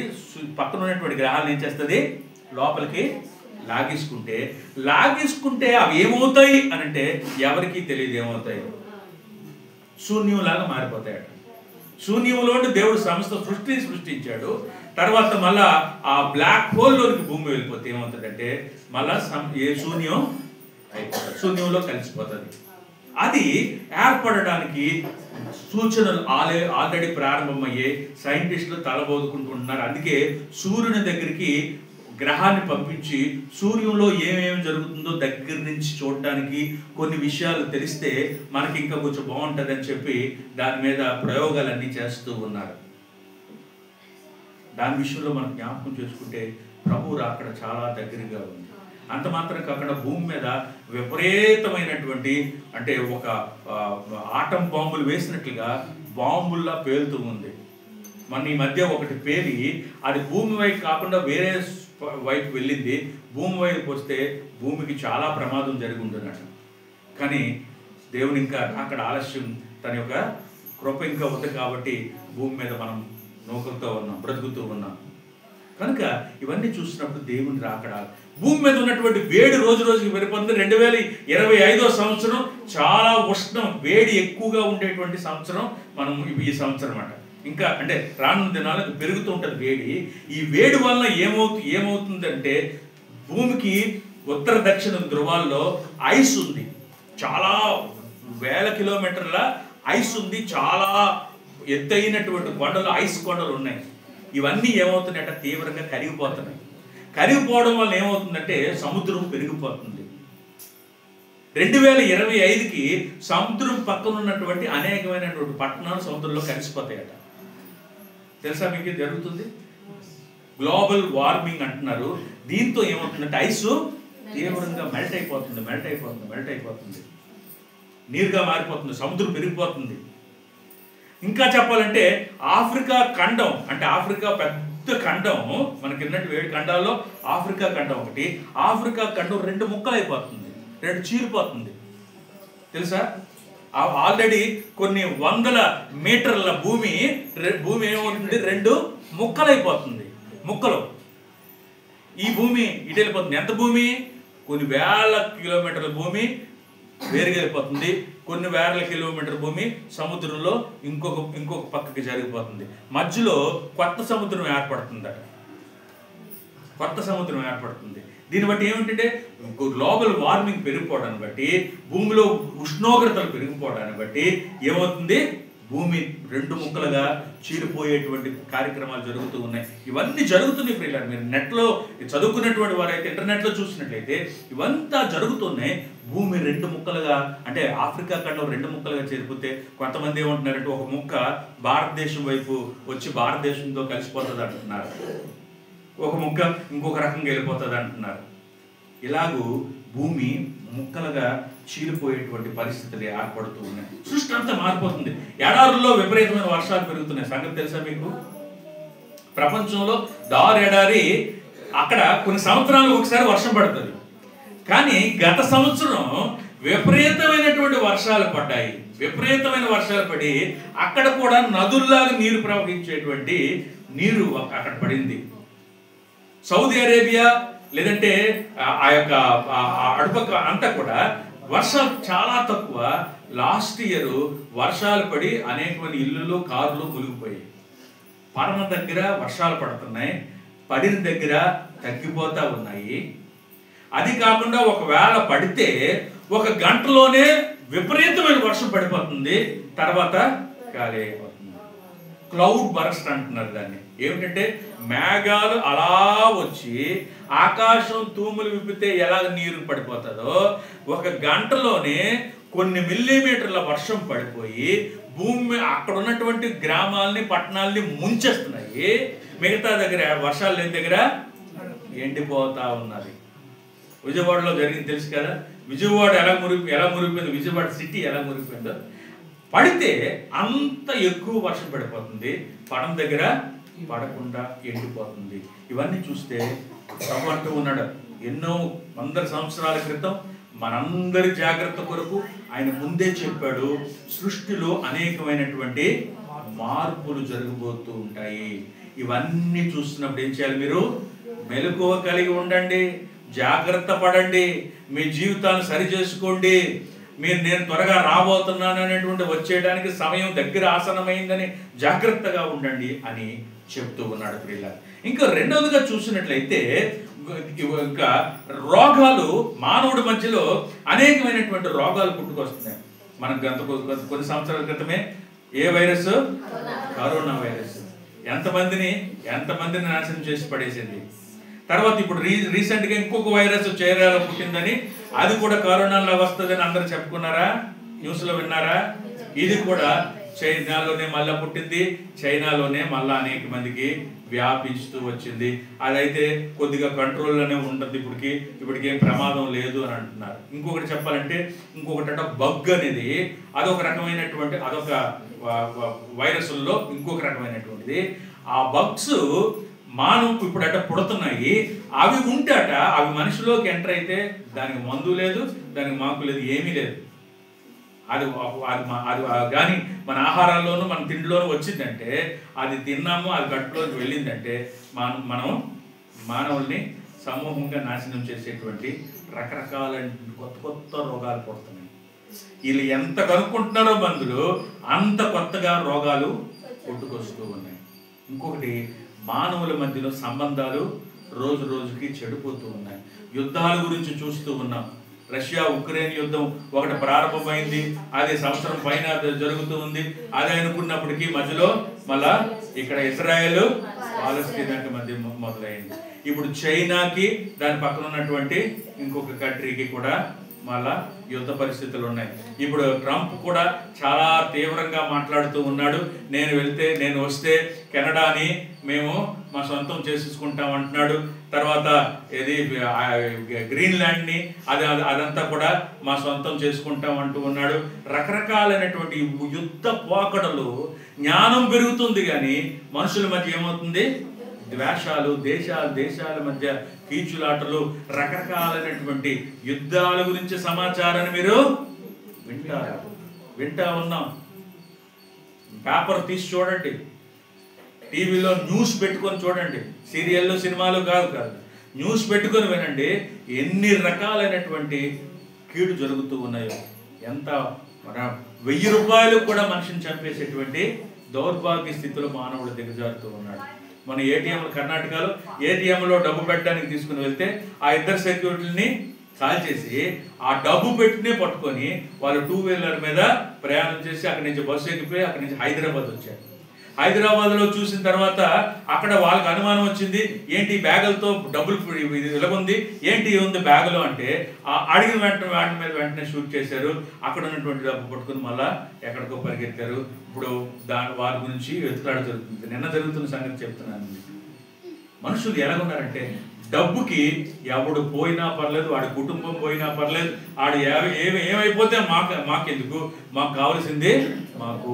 పక్కన ఉన్నటువంటి గ్రహాలను ఏం చేస్తుంది, లోపలికి లాగేసుకుంటే అవి ఏమవుతాయి అని అంటే ఎవరికి తెలియదు ఏమవుతాయి, శూన్యంలాగా మారిపోతాయట. శూన్యంలోని దేవుడు సమస్త సృష్టించాడు. తర్వాత మళ్ళా ఆ బ్లాక్ హోల్లోనికి భూమి వెళ్ళిపోతే ఏమవుతుందంటే మళ్ళా శూన్యంలో కలిసిపోతుంది. అది ఏర్పడడానికి సూచనలు ఆల్రెడీ ప్రారంభమయ్యే సైంటిస్టులు తలబోదుకుంటున్నారు. అందుకే సూర్యుని దగ్గరికి గ్రహాన్ని పంపించి సూర్యుల్లో ఏమేమి జరుగుతుందో దగ్గర నుంచి చూడడానికి కొన్ని విషయాలు తెలిస్తే మనకి ఇంకా కొంచెం బాగుంటుంది అని చెప్పి దాని మీద ప్రయోగాలన్నీ చేస్తూ ఉన్నారు. దాని విషయంలో మనం జ్ఞాపకం చేసుకుంటే ప్రభు రాకడ చాలా దగ్గరగా ఉంది. అంత మాత్రం కాకుండా భూమి మీద విపరీతమైనటువంటి అంటే ఒక ఆటం బాంబులు వేసినట్లుగా బాంబుల్లా పేలుతూ ఉంది. మన ఈ మధ్య ఒకటి పేలి అది భూమి వైపు కాకుండా వేరే వైపు వెళ్ళింది, భూమి వైపు వస్తే భూమికి చాలా ప్రమాదం జరిగి ఉండనట. కానీ దేవుని ఇంకా అక్కడ ఆలస్యం, తన యొక్క కృప ఇంకా ఉంది కాబట్టి భూమి మీద మనం నూకలతో ఉన్నాం, బ్రతుకుతూ ఉన్నాం. కనుక ఇవన్నీ చూసినప్పుడు దేవుని రాకడ, భూమి మీద ఉన్నటువంటి వేడి రోజు రోజుకి పెరిగిపోతుంది. 2025 సంవత్సరం చాలా ఉష్ణం, వేడి ఎక్కువగా ఉండేటువంటి సంవత్సరం మనం ఈ సంవత్సరం అన్నమాట. ఇంకా అంటే రానున్న దినాలకు పెరుగుతూ ఉంటుంది వేడి. ఈ వేడి వలన ఏమవుతుందంటే భూమికి ఉత్తర దక్షిణ ధృవాల్లో ఐస్ ఉంది, చాలా వేల కిలోమీటర్ల ఐస్ ఉంది, చాలా ఎత్తైనటువంటి కొండలు, ఐస్ కొండలు ఉన్నాయి. ఇవన్నీ ఏమవుతున్నాయంటే తీవ్రంగా కరిగిపోతున్నాయి. కరిగిపోవడం వల్ల ఏమవుతుందంటే సముద్రం పెరిగిపోతుంది. 2025కి సముద్రం పక్కన ఉన్నటువంటి అనేకమైనటువంటి పట్టణాలు సముద్రంలో కలిసిపోతాయట. తెలుసా మీకు జరుగుతుంది? గ్లోబల్ వార్మింగ్ అంటున్నారు. దీంతో ఏమవుతుందంటే ఐస్ తీవ్రంగా మెల్ట్ అయిపోతుంది, నీరుగా మారిపోతుంది, సముద్రం పెరిగిపోతుంది. ఇంకా చెప్పాలంటే ఆఫ్రికా ఖండం, అంటే ఆఫ్రికా పెద్ద ఖండం, మనకి ఉన్నట్టు 7 ఖండాల్లో ఆఫ్రికా ఖండం ఒకటి. ఆఫ్రికా ఖండం 2 ముక్కలు అయిపోతుంది, 2 చీలిపోతుంది. తెలుసా? ఆల్రెడీ కొన్ని వందల మీటర్ల భూమి ఏమవుతుంది, 2 ముక్కలైపోతుంది. ముక్కలు ఈ భూమి ఇటు వెళ్ళిపోతుంది. ఎంత భూమి? కొన్ని వేల కిలోమీటర్ల భూమి వేరుగా వెళ్ళిపోతుంది. కొన్ని వేల కిలోమీటర్ భూమి సముద్రంలో ఇంకొక పక్కకి జరిగిపోతుంది. మధ్యలో కొత్త సముద్రం ఏర్పడుతుంది. దీన్ని బట్టి ఏమిటంటే గ్లోబల్ వార్మింగ్ పెరిగిపోవడాన్ని బట్టి, భూమిలో ఉష్ణోగ్రతలు పెరిగిపోవడాన్ని బట్టి ఏమవుతుంది, భూమి 2 ముక్కలుగా చీలిపోయేటువంటి కార్యక్రమాలు జరుగుతూ ఉన్నాయి. ఇవన్నీ జరుగుతున్నాయి ప్రియులారా. మీరు నెట్లో చదువుకున్నటువంటి వారైతే, ఇంటర్నెట్లో చూసినట్లయితే ఇవంతా జరుగుతున్నాయి. భూమి 2 ముక్కలుగా, అంటే ఆఫ్రికా ఖండం 2 ముక్కలుగా చేరిపోతే కొంతమంది ఏమంటున్నారంటే ఒక ముక్క భారతదేశం వైపు వచ్చి భారతదేశంతో కలిసిపోతుంది అంటున్నారు, ఒక ముక్క ఇంకొక రకంగా వెళ్ళిపోతుంది అంటున్నారు. ఇలాగూ భూమి ముక్కలుగా చీలిపోయేటువంటి పరిస్థితులు ఏర్పడుతూ ఉన్నాయి. సృష్టి అంతా మారిపోతుంది. ఎడారుల్లో విపరీతమైన వర్షాలు పెరుగుతున్నాయి. సంగతి తెలుసా మీకు? ప్రపంచంలో ఎడారి అక్కడ కొన్ని సంవత్సరాలకు ఒకసారి వర్షం పడుతుంది. కానీ గత సంవత్సరం విపరీతమైనటువంటి వర్షాలు పడ్డాయి. విపరీతమైన వర్షాలు పడి అక్కడ కూడా నదుల్లాగా నీరు ప్రవహించేటువంటి నీరు అక్కడ పడింది. సౌదీ అరేబియా లేదంటే ఆ యొక్క అటుపక్క అంతా కూడా వర్షాలు చాలా తక్కువ. లాస్ట్ ఇయర్ వర్షాలు పడి అనేకమైన ఇల్లులు, కార్లు మునిగిపోయాయి. పడన దగ్గర వర్షాలు పడుతున్నాయి, పడిన దగ్గర తగ్గిపోతా ఉన్నాయి. అది కాకుండా ఒకవేళ పడితే 1 గంటలోనే విపరీతమైన వర్షం పడిపోతుంది, తర్వాత ఖాళీ అయిపోతుంది. క్లౌడ్ బరస్ట్ అంటున్నారు దాన్ని. ఏమిటంటే మేఘాలు అలా వచ్చి ఆకాశం తూములు విప్పితే ఎలా నీరు పడిపోతుందో 1 గంటలోనే కొన్ని మిల్లీమీటర్ల వర్షం పడిపోయి భూమి అక్కడ ఉన్నటువంటి గ్రామాలని, పట్టణాలని ముంచేస్తున్నాయి. మిగతా దగ్గర వర్షాలు లేని దగ్గర ఎండిపోతా ఉన్నది. విజయవాడలో జరిగింది తెలుసు కదా. విజయవాడ ఎలా మురిగిపోయిందో, విజయవాడ సిటీ ఎలా మురిగిపోయిందో. పడితే అంత ఎక్కువ వర్షం పడిపోతుంది, పడం దగ్గర పడకుండా ఎండిపోతుంది. ఇవన్నీ చూస్తే ప్రభు అంటూ ఉన్నాడు, ఎన్నో వందల సంవత్సరాల క్రితం మనందరి జాగ్రత్త కొరకు ఆయన ముందే చెప్పాడు, సృష్టిలో అనేకమైనటువంటి మార్పులు జరగబోతూ ఉంటాయి. ఇవన్నీ చూస్తున్నప్పుడు ఏం చేయాలి? మీరు మెలకువ కలిగి ఉండండి, జాగ్రత్త పడండి, మీ జీవితాన్ని సరి చేసుకోండి. నేను త్వరగా రాబోతున్నాను అనేటువంటి వచ్చేయడానికి సమయం దగ్గర ఆసనమైందని జాగ్రత్తగా ఉండండి అని చెప్తూ ఉన్నాడు ప్రియులారా. ఇంకా రెండవదిగా చూసినట్లయితే ఇంకా రోగాలు, మానవుడి మధ్యలో అనేకమైనటువంటి రోగాలు పుట్టుకొస్తున్నాయి. మనకు కొన్ని సంవత్సరాల క్రితమే ఏ వైరస్? కరోనా వైరస్ ఎంతమందిని నాశనం చేసి పడేసింది. తర్వాత ఇప్పుడు రీసెంట్గా ఇంకొక వైరస్ చైనాలో పుట్టిందని, అది కూడా కరోనాలో వస్తుందని అందరూ చెప్పుకున్నారా? న్యూస్లో విన్నారా? ఇది కూడా చైనాలోనే మళ్ళీ పుట్టింది, చైనాలోనే మళ్ళీ అనేక మందికి వ్యాపించుతూ వచ్చింది. అదైతే కొద్దిగా కంట్రోల్లోనే ఉంటుంది, ఇప్పటికి ఏం ప్రమాదం లేదు అని అంటున్నారు. ఇంకొకటి చెప్పాలంటే ఇంకొకటి బగ్ అనేది, అదొక రకమైనటువంటి, అదొక వైరస్లో ఇంకొక రకమైనటువంటిది. ఆ బగ్స్ మానవుకు ఇప్పుడు అట పుడుతున్నాయి, అవి ఉంటేట అవి మనిషిలోకి ఎంటర్ అయితే దానికి మందు లేదు, దానికి మాకు లేదు, ఏమీ లేదు. అది కానీ మన ఆహారాల్లోనూ మన తిండిలోనూ వచ్చిందంటే, అది తిన్నాము, అది గట్టులోకి వెళ్ళిందంటే మనం మానవుల్ని సమూహంగా నాశనం చేసేటువంటి రకరకాల కొత్త కొత్త రోగాలు పుడుతున్నాయి. వీళ్ళు ఎంత కనుక్కుంటున్నారో మందులు, అంత కొత్తగా రోగాలు పుట్టుకొస్తూ ఉన్నాయి. ఇంకొకటి, మానవుల మధ్యలో సంబంధాలు రోజు రోజుకి చెడిపోతూ ఉన్నాయి. యుద్ధాల గురించి చూస్తూ ఉన్నాం. రష్యా ఉక్రెయిన్ యుద్ధం ఒకటి ప్రారంభమైంది, అది సంవత్సరం పైన జరుగుతూ ఉంది. అది అనుకున్నప్పటికీ మధ్యలో మళ్ళా ఇక్కడ ఇజ్రాయెల్ పాలస్తీనాకి మధ్య మొదలైంది. ఇప్పుడు చైనాకి దాని పక్కన ఉన్నటువంటి ఇంకొక కంట్రీకి కూడా మళ్ళా యుద్ధ పరిస్థితులు ఉన్నాయి. ఇప్పుడు ట్రంప్ కూడా చాలా తీవ్రంగా మాట్లాడుతూ ఉన్నాడు. నేను వస్తే కెనడాని మేము మా సొంతం చేసేసుకుంటాం అంటున్నాడు. తర్వాత ఇది గ్రీన్లాండ్ని అదంతా కూడా మా సొంతం చేసుకుంటాం అంటూ ఉన్నాడు. రకరకాలైనటువంటి యుద్ధ పోకడలు. జ్ఞానం పెరుగుతుంది కానీ మనుషుల మధ్య ఏమవుతుంది? ద్వేషాలు, దేశాల మధ్య కీచులాటలు, రకరకాలైనటువంటి యుద్ధాల గురించి సమాచారాన్ని మీరు వింటా ఉన్నాం. పేపర్ తీసి చూడండి, టీవీలో న్యూస్ పెట్టుకొని చూడండి, సీరియల్లో సినిమాలు కాదు, న్యూస్ పెట్టుకొని వినండి. ఎన్ని రకాలైనటువంటి కీడు జరుగుతూ ఉన్నాయో. ఎంత 1000 రూపాయలు కూడా మనిషిని చంపేసేటువంటి దౌర్భాగ్య స్థితిలో మానవుడు దిగజారుతూ ఉన్నాడు. మన ఏటీఎంలు, కర్ణాటకలో ఏటీఎంలో డబ్బు పెట్టడానికి తీసుకుని వెళ్తే ఆ ఇద్దరు సెక్యూరిటీని కాల్ చేసి ఆ డబ్బు పెట్టినే పట్టుకొని వాళ్ళు 2 వీలర్ మీద ప్రయాణం చేసి అక్కడి నుంచి బస్సు ఎక్కిపోయి అక్కడి నుంచి హైదరాబాద్ వచ్చారు. హైదరాబాద్లో చూసిన తర్వాత అక్కడ వాళ్ళకి అనుమానం వచ్చింది, ఏంటి బ్యాగులతో డబ్బులు ఇలాగుంది, ఏంటి ఉంది బ్యాగులో అంటే అడిగిన వాటి మీద వెంటనే షూట్ చేశారు. అక్కడ ఉన్నటువంటి డబ్బు పట్టుకుని మళ్ళా ఎక్కడికో పరిగెత్తారు. ఇప్పుడు వారి గురించి వెతుకులాట జరుగుతుంది. నిన్న జరుగుతున్న సంగతి చెప్తున్నాను. మనుషులు ఎలాగున్నారంటే, డబ్బుకి ఎవడు పోయినా పర్లేదు, వాడి కుటుంబం పోయినా పర్లేదు, ఆడు ఏమైపోతే మాకెందుకు, మాకు కావాల్సింది మాకు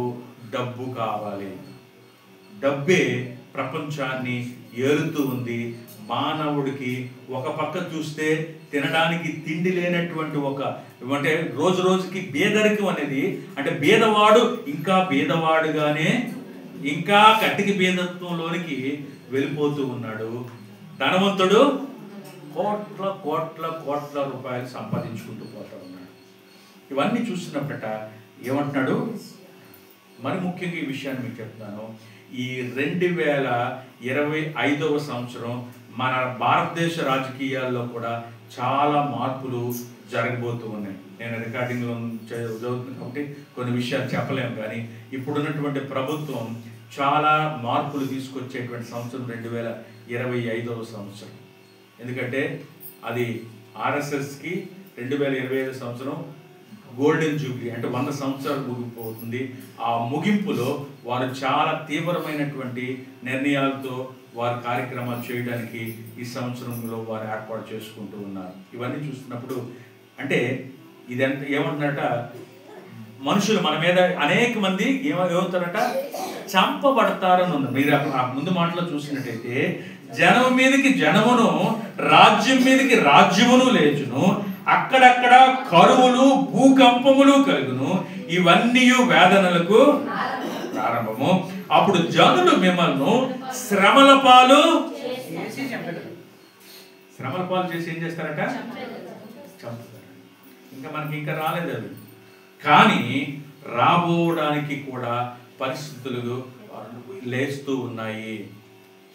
డబ్బు కావాలి. డబ్బే ప్రపంచాన్ని ఏలుతూ ఉంది. మానవుడికి ఒక పక్క చూస్తే తినడానికి తిండి లేనటువంటి అంటే రోజు రోజుకి పేదరికం అనేది, అంటే పేదవాడు ఇంకా పేదవాడుగానే ఇంకా కట్టికి పేదత్వంలోనికి వెళ్ళిపోతూ ఉన్నాడు. ధనవంతుడు కోట్ల కోట్ల కోట్ల రూపాయలు సంపాదించుకుంటూ పోతూ ఉన్నాడు. ఇవన్నీ చూస్తున్నప్పుడట ఏమంటున్నాడు? మరి ముఖ్యంగా ఈ విషయాన్ని మీకు చెప్తాను. ఈ 2025వ సంవత్సరం మన భారతదేశ రాజకీయాల్లో కూడా చాలా మార్పులు జరగబోతూ ఉన్నాయి. నేను రికార్డింగ్లో చదువుతున్నాను కాబట్టి కొన్ని విషయాలు చెప్పలేము, కానీ ఇప్పుడున్నటువంటి ప్రభుత్వం చాలా మార్పులు తీసుకొచ్చేటువంటి సంవత్సరం 2025వ సంవత్సరం. ఎందుకంటే అది ఆర్ఎస్ఎస్కి 2025 సంవత్సరం గోల్డెన్ జూబ్లీ, అంటే 100 సంవత్సరాలు ముగిపోతుంది. ఆ ముగింపులో వారు చాలా తీవ్రమైనటువంటి నిర్ణయాలతో వారి కార్యక్రమాలు చేయడానికి ఈ సంవత్సరంలో వారు ఏర్పాటు చేసుకుంటూ ఉన్నారు. ఇవన్నీ చూస్తున్నప్పుడు అంటే ఇదంతా ఏమంటున్నారట, మనుషులు మన మీద అనేక మంది ఏమవుతారట, చంపబడతారని ఉంది. మీరు ఆ ముందు మాటలో చూసినట్టయితే, జనం మీదకి జనమును, రాజ్యం మీదకి రాజ్యమును లేచును, అక్కడక్కడ కరువులు భూకంపములు కలుగును, ఇవన్నీ వేదనలకు ప్రారంభము. అప్పుడు జనులు మిమ్మల్ని శ్రమల పాలు చేసి ఏం చేస్తారట? చంపుతారు. ఇంకా మనకి ఇంకా రాలేదు అది, కానీ రాబోవడానికి కూడా పరిస్థితులు లేస్తూ ఉన్నాయి.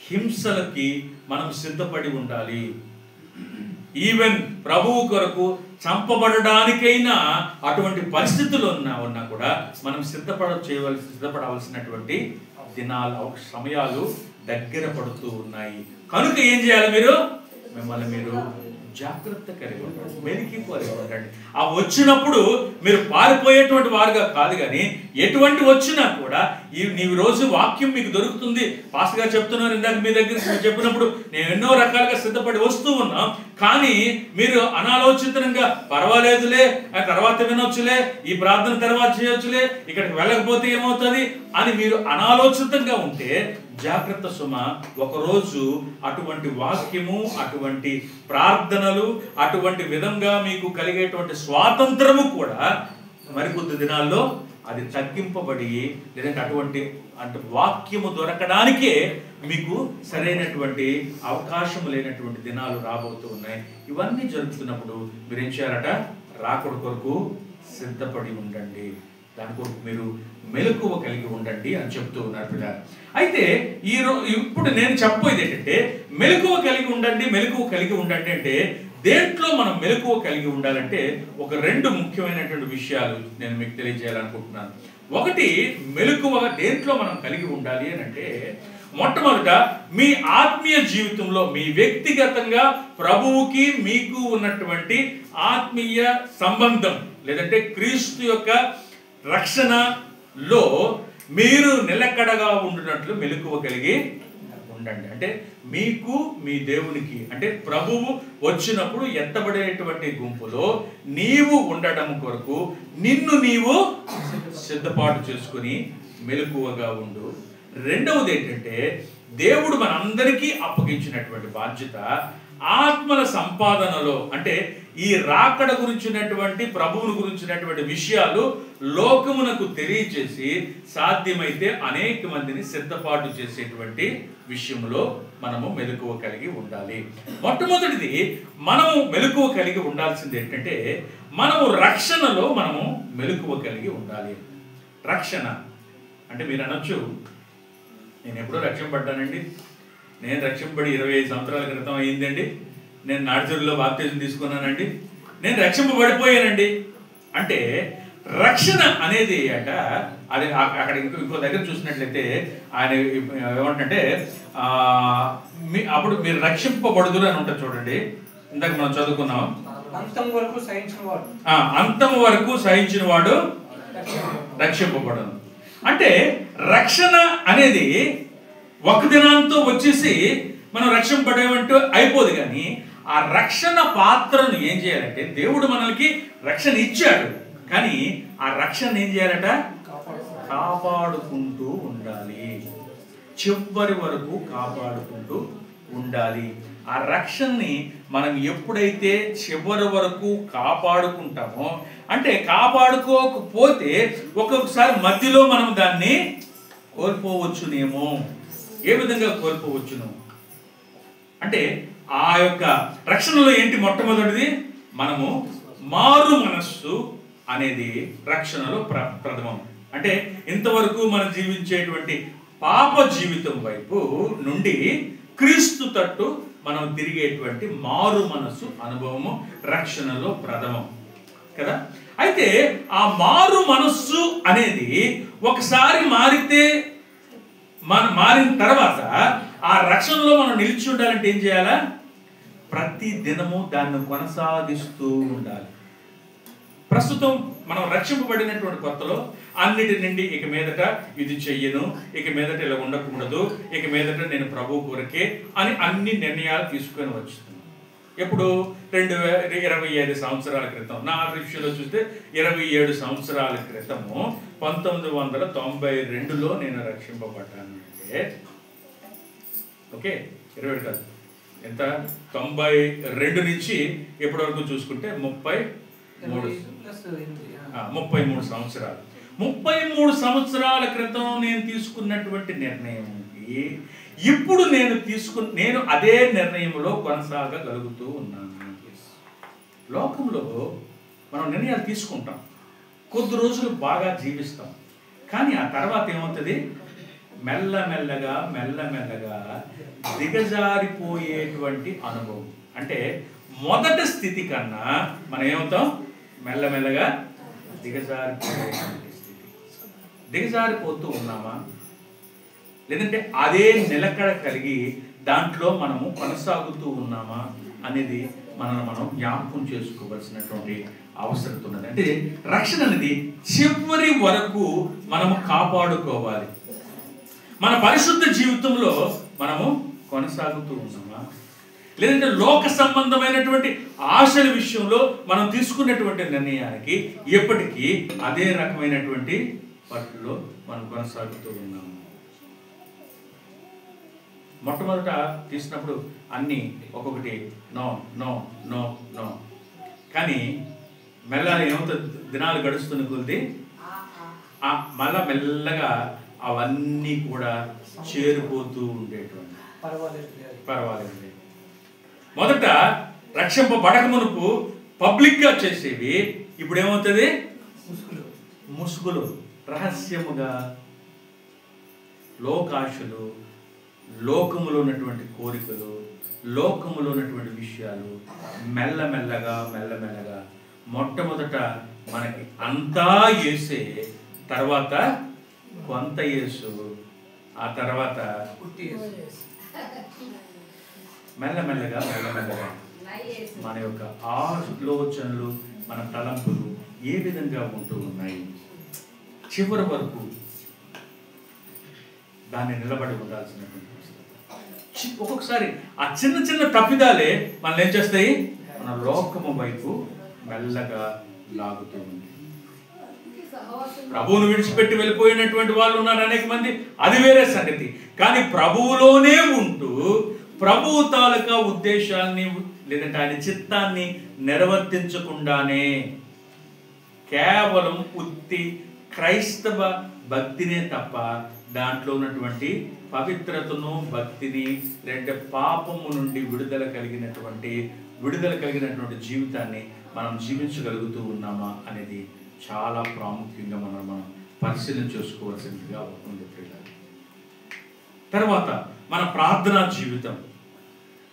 హింసలకి మనం సిద్ధపడి ఉండాలి. ఈవెన్ ప్రభువు కొరకు చంపబడడానికైనా అటువంటి పరిస్థితులు ఉన్నా కూడా మనం సిద్ధపడవలసినటువంటి దినాలు, సమయాలు దగ్గర పడుతూ ఉన్నాయి. కనుక ఏం చేయాలి? మిమ్మల్ని మీరు జాగ్రత్త కలిగి ఉండండి, మెలికిపోయి ఉండండి. ఆ వచ్చినప్పుడు మీరు పారిపోయేటువంటి వారుగా కాదు, కానీ ఎటువంటి వచ్చినా కూడా నీవు రోజు వాక్యం మీకు దొరుకుతుంది. పాస్టర్ గారు చెప్తున్నారు, ఇందాక మీ దగ్గర చెప్పినప్పుడు నేను ఎన్నో రకాలుగా సిద్ధపడి వస్తూ ఉన్నాం, కానీ మీరు అనాలోచితంగా పర్వాలేదులే, తర్వాత వినొచ్చులే, ఈ ప్రార్థన తర్వాత చేయొచ్చులే, ఇక్కడికి వెళ్ళకపోతే ఏమవుతుంది అని మీరు అనాలోచితంగా ఉంటే జాగ్రత్త సుమ. ఒకరోజు అటువంటి వాక్యము, అటువంటి ప్రార్థనలు, అటువంటి విధంగా మీకు కలిగేటువంటి స్వాతంత్రము కూడా మరికొద్ది దినాల్లో అది తగ్గింపబడి, లేదంటే అటువంటి వాక్యము దొరకడానికే మీకు సరైనటువంటి అవకాశం లేనటువంటి దినాలు రాబోతూ ఉన్నాయి. ఇవన్నీ జరుగుతున్నప్పుడు మీరేం చేయాలట? రాకడ కొరకు సిద్ధపడి ఉండండి, దాని కొరకు మీరు మెలకువ కలిగి ఉండండి అని చెప్తూ ఉన్నారు పిల్లలు. అయితే ఇప్పుడు నేను చెప్పబోయేది ఏంటంటే, మెలకువ కలిగి ఉండండి, మెలకువ కలిగి ఉండండి అంటే దేంట్లో మనం మెలకువ కలిగి ఉండాలంటే ఒక 2 ముఖ్యమైనటువంటి విషయాలు నేను మీకు తెలియజేయాలనుకుంటున్నాను. ఒకటి, మెలకువ దేంట్లో మనం కలిగి ఉండాలి అని అంటే, మొట్టమొదట మీ ఆత్మీయ జీవితంలో, మీ వ్యక్తిగతంగా ప్రభువుకి మీకు ఉన్నటువంటి ఆత్మీయ సంబంధం, లేదంటే క్రీస్తు యొక్క రక్షణలో మీరు నిలకడగా ఉండినట్లు మెలకువ కలిగి ఉండండి. అంటే మీకు మీ దేవునికి, అంటే ప్రభువు వచ్చినప్పుడు ఎత్తబడేటువంటి గుంపులో నీవు ఉండడం కొరకు నిన్ను నీవు సిద్ధపాటు చేసుకుని మెలకువగా ఉండు. రెండవది ఏంటంటే, దేవుడు మనందరికీ అప్పగించినటువంటి బాధ్యత ఆత్మల సంపాదనలో, అంటే ఈ రాకడ గురించినటువంటి, ప్రభువును గురించినటువంటి విషయాలు లోకమునకు తెలియచేసి సాధ్యమైతే అనేక మందిని సిద్ధపాటు చేసేటువంటి విషయంలో మనము మెలకువ కలిగి ఉండాలి. మొట్టమొదటిది మనము మెలకువ కలిగి ఉండాల్సింది ఏంటంటే, మనము రక్షణలో మనము మెలకువ కలిగి ఉండాలి. రక్షణ అంటే మీరు అనొచ్చు, నేను ఎప్పుడో రక్షింపబడ్డానండి, నేను రక్షింపబడి 25 సంవత్సరాల క్రితం అయ్యిందండి, నేను నాడిచెరులో బాప్తిజం తీసుకున్నానండి, నేను రక్షింపబడిపోయానండి అంటే, రక్షణ అనేది అట అది అక్కడ ఇంకో దగ్గర చూసినట్లయితే ఆయన ఏమంటే అప్పుడు మీరు రక్షింపబడుదురు అని ఉంటుంది చూడండి, ఇందాక మనం చదువుకున్నాం, అంతం వరకు సహించిన వాడు రక్షింపబడను. అంటే రక్షణ అనేది ఒక దినంతో వచ్చేసి మనం రక్షింపబడేమంటూ అయిపోదు. కానీ ఆ రక్షణ పాత్రను ఏం చేయాలంటే, దేవుడు మనకి రక్షణ ఇచ్చాడు, కానీ ఆ రక్షణ ఏం చేయాలట? కాపాడుకుంటూ ఉండాలి, చివరి వరకు కాపాడుకుంటూ ఉండాలి. ఆ రక్షణని మనం ఎప్పుడైతే చివరి వరకు కాపాడుకుంటామో, అంటే కాపాడుకోకపోతే ఒక్కొక్కసారి మధ్యలో మనం దాన్ని కోల్పోవచ్చునేమో. ఏ విధంగా కోల్పోవచ్చును అంటే, ఆ యొక్క రక్షణలో ఏంటి? మొట్టమొదటిది మనము మారు మనస్సు అనేది రక్షణలో ప్రథమం. అంటే ఇంతవరకు మనం జీవించేటువంటి పాప జీవితం వైపు నుండి క్రీస్తు తట్టు మనం తిరిగేటువంటి మారు మనస్సు అనుభవము రక్షణలో ప్రథమం కదా. అయితే ఆ మారు మనస్సు అనేది ఒకసారి మారిన తర్వాత ఆ రక్షణలో మనం నిలిచి ఉండాలంటే ఏం చేయాలా? ప్రతి దినము దాన్ని కొనసాగిస్తూ ఉండాలి. ప్రస్తుతం మనం రక్షింపబడినటువంటి కొత్తలో అన్నిటి నుండి ఇక మీదట ఇది చెయ్యను, ఇక మీదట ఇలా ఉండకూడదు, ఇక మీదట నేను ప్రభు కొరకే అని అన్ని నిర్ణయాలు తీసుకొని వచ్చింది. ఎప్పుడు 25 సంవత్సరాల క్రితం, నా విషయంలో చూస్తే 27 సంవత్సరాల క్రితము 1992లో నేను రక్షింపబడ్డాను. అంటే ఓకే, 27 కాదు, ఎంత 92 నుంచి ఎప్పటి వరకు చూసుకుంటే 33 సంవత్సరాలు. 33 సంవత్సరాల క్రితం నేను తీసుకున్నటువంటి నిర్ణయంకి ఇప్పుడు నేను అదే నిర్ణయంలో కొనసాగగలుగుతూ ఉన్నాను. లోకంలో మనం నిర్ణయాలు తీసుకుంటాం, కొద్ది రోజులు బాగా జీవిస్తాం, కానీ ఆ తర్వాత ఏమవుతుంది? మెల్లమెల్లగా దిగజారిపోయేటువంటి అనుభవం. అంటే మొదటి స్థితి కన్నా మనం ఏమవుతాం? మెల్లమెల్లగా దిగజారిపోయేటువంటి స్థితి. దిగజారిపోతూ ఉన్నామా, లేదంటే అదే నిలకడ కలిగి దాంట్లో మనము కొనసాగుతూ ఉన్నామా అనేది మనం జ్ఞాపకం చేసుకోవాల్సినటువంటి అవసరం ఉన్నది. అంటే రక్షణ అనేది చివరి వరకు మనము కాపాడుకోవాలి. మన పరిశుద్ధ జీవితంలో మనము కొనసాగుతూ ఉన్నామా, లేదంటే లోక సంబంధమైనటువంటి ఆశల విషయంలో మనం తీసుకున్నటువంటి నిర్ణయానికి ఎప్పటికీ అదే రకమైనటువంటి పట్టులో మనం కొనసాగుతూ ఉన్నాము. మొట్టమొదట తీసినప్పుడు అన్నీ ఒక్కొక్కటి నో నో నో నో, కానీ మెల్లగా ఏమవుతుంది, దినాలు గడుస్తున్న కొద్ది మళ్ళా మెల్లగా అవన్నీ కూడా చేరిపోతూ ఉండేటువంటి పర్వాలేదు. మొదట రక్షింపబడక మునుపు పబ్లిక్గా చేసేవి ఇప్పుడు ఏమవుతుంది, ముసుగులు, రహస్యముగా లోకాశలు, లోకములో ఉన్నటువంటి కోరికలు, లోకములో ఉన్నటువంటి విషయాలు మెల్లమెల్లగా మొట్టమొదట మనకి అంతా యేసే, తర్వాత కొంత యేసు, ఆ తర్వాత మెల్లమెల్లగా మన యొక్క ఆలోచనలు, మన తలంపులు ఏ విధంగా ఉంటూ ఉన్నాయి, చివరి వరకు దాన్ని నిలబడి ఉండాల్సినటువంటి ఒక్కొక్కసారి ఆ చిన్న చిన్న తప్పిదాలే మనల్ని ఏం చేస్తాయి, మన లోకము వైపు మెల్లగా లాగుతూ ఉంది. ప్రభువును విడిచిపెట్టి వెళ్ళిపోయినటువంటి వాళ్ళు ఉన్నారు అనేక మంది, అది వేరే సంగతి. కానీ ప్రభువులోనే ఉంటూ ప్రభువు తాలూకా ఉద్దేశాన్ని లేదంటే ఆయన చిత్తాన్ని నెరవేర్తించకుండానే కేవలం ఉత్తి క్రైస్తవ భక్తినే తప్ప దాంట్లో ఉన్నటువంటి పవిత్రతను, భక్తిని, లేదంటే పాపము నుండి విడుదల కలిగినటువంటి జీవితాన్ని మనం జీవించగలుగుతూ ఉన్నామా అనేది చాలా ప్రాముఖ్యంగా మనం పరిశీలన చేసుకోవాల్సిందిగా ఉంది. తర్వాత మన ప్రార్థనా జీవితం,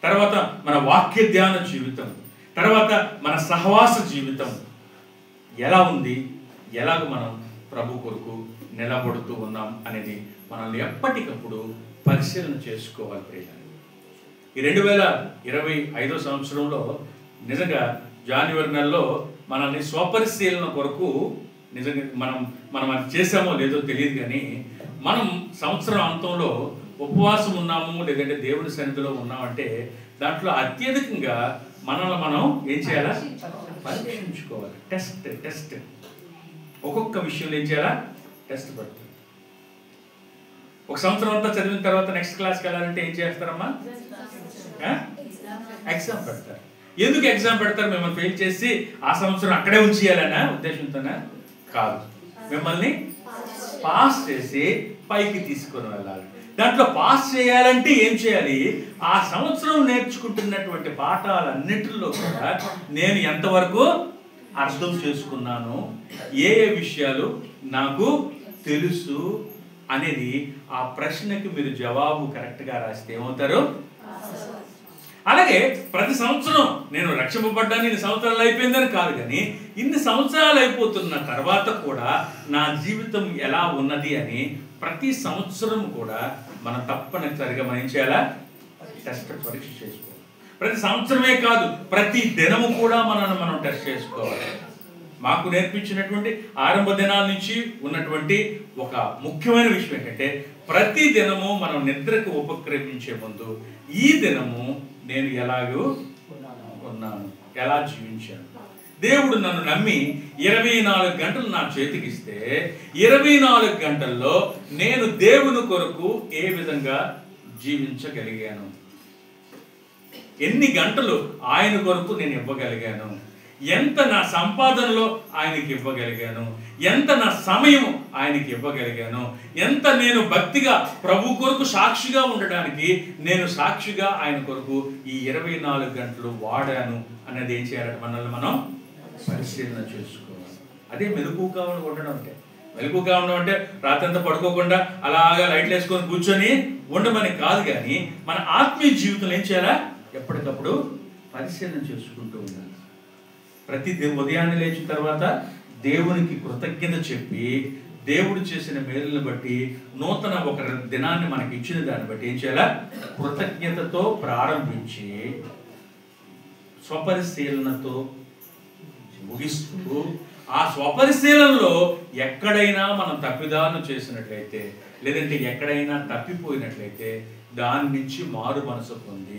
తర్వాత మన వాక్య ధ్యాన జీవితం, తర్వాత మన సహవాస జీవితం ఎలా ఉంది, ఎలాగ మనం ప్రభు కొరకు నిలబడుతూ ఉన్నాం అనేది మనల్ని ఎప్పటికప్పుడు పరిశీలన చేసుకోవాలి ప్రియులారా. ఈ 2025 సంవత్సరంలో నిజంగా జనవరి నెలలో మనల్ని స్వపరిశీలన కొరకు నిజంగా మనం అది చేసామో లేదో తెలియదు, కానీ మనం సంవత్సరం అంతంలో ఉపవాసం ఉన్నాము లేదంటే దేవుని సన్నిధిలో ఉన్నామంటే దాంట్లో అత్యధికంగా మనల్ని మనం ఏం చేయాలా, పరీక్షించుకోవాలి. టెస్ట్ ఒక్కొక్క విషయంలో ఏం చేయాలా, టెస్ట్ పడుతుంది. ఒక సంవత్సరం అంతా చదివిన తర్వాత నెక్స్ట్ క్లాస్కి వెళ్ళాలంటే ఏం చేస్తారమ్మా, ఎగ్జామ్ పెడతారు. ఎందుకు ఎగ్జామ్ పెడతారు, మిమ్మల్ని ఫెయిల్ చేసి ఆ సంవత్సరం అక్కడే ఉంచేయాలనా ఉద్దేశంతోనే కాదు, మిమ్మల్ని పాస్ చేసి పైకి తీసుకొని వెళ్ళాలి. దాంట్లో పాస్ చేయాలంటే ఏం చేయాలి, ఆ సంవత్సరం నేర్చుకుంటున్నటువంటి పాఠాలన్నిటిలో కూడా నేను ఎంతవరకు అర్థం చేసుకున్నాను, ఏ విషయాలు నాకు తెలుసు అనేది ఆ ప్రశ్నకి మీరు జవాబు కరెక్ట్గా రాస్తే ఏమవుతారు. అలాగే ప్రతి సంవత్సరం నేను రక్షింపబడ్డాను, ఇన్ని సంవత్సరాలు అయిపోయిందని కాదు, కానీ ఇన్ని సంవత్సరాలు అయిపోతున్న తర్వాత కూడా నా జీవితం ఎలా ఉన్నది అని ప్రతి సంవత్సరం కూడా మనం తప్పనిసరిగా మనం చేయాలా, టెస్ట్ పరీక్ష చేసుకోవాలి. ప్రతి సంవత్సరమే కాదు, ప్రతి దినము కూడా మనం టెస్ట్ చేసుకోవాలి. మాకు నేర్పించినటువంటి ఆరంభ దినాల నుంచి ఉన్నటువంటి ఒక ముఖ్యమైన విషయం ఏంటంటే ప్రతి దినము మనం నిద్రకు ఉపక్రమించే ముందు ఈ దినము నేను ఎలాగూ ఉన్నాను, ఎలా జీవించాను. దేవుడు నన్ను నమ్మి 24 గంటలు నా చేతికిస్తే 24 గంటల్లో నేను దేవుని కొరకు ఏ విధంగా జీవించగలిగాను, ఎన్ని గంటలు ఆయన కొరకు నేను ఇవ్వగలిగాను, ఎంత నా సంపాదనలో ఆయనకి ఇవ్వగలిగాను, ఎంత నా సమయం ఆయనకి ఇవ్వగలిగాను, ఎంత నేను భక్తిగా ప్రభు కొరకు సాక్షిగా ఉండడానికి నేను సాక్షిగా ఆయన కొరకు ఈ 24 గంటలు వాడాను అనేది ఏం చేయాలంటే మనల్ని మనం పరిశీలన చేసుకోవాలి. అదే మెలకువగా ఉండడం అంటే. మెలకువగా ఉండడం అంటే రాత్రంతా పడుకోకుండా అలాగా లైట్లు వేసుకొని కూర్చొని ఉండమని కాదు, కానీ మన ఆత్మీయ జీవితంలో ఏం చేయాలా, ఎప్పటికప్పుడు పరిశీలన చేసుకుంటూ ఉండాలి. ప్రతి ఉదయాన్నే లేచిన తర్వాత దేవునికి కృతజ్ఞత చెప్పి దేవుడు చేసిన మేలుని బట్టి నూతన ఒక దినాన్ని మనకి ఇచ్చిన దాన్ని బట్టి ఏం చేయాలా, కృతజ్ఞతతో ప్రారంభించి స్వపరిశీలనతో ముగిస్తూ ఆ స్వపరిశీలనలో ఎక్కడైనా మనం తప్పిదాలు చేసినట్లయితే లేదంటే ఎక్కడైనా తప్పిపోయినట్లయితే దాని నుంచి మారు మనసు పొంది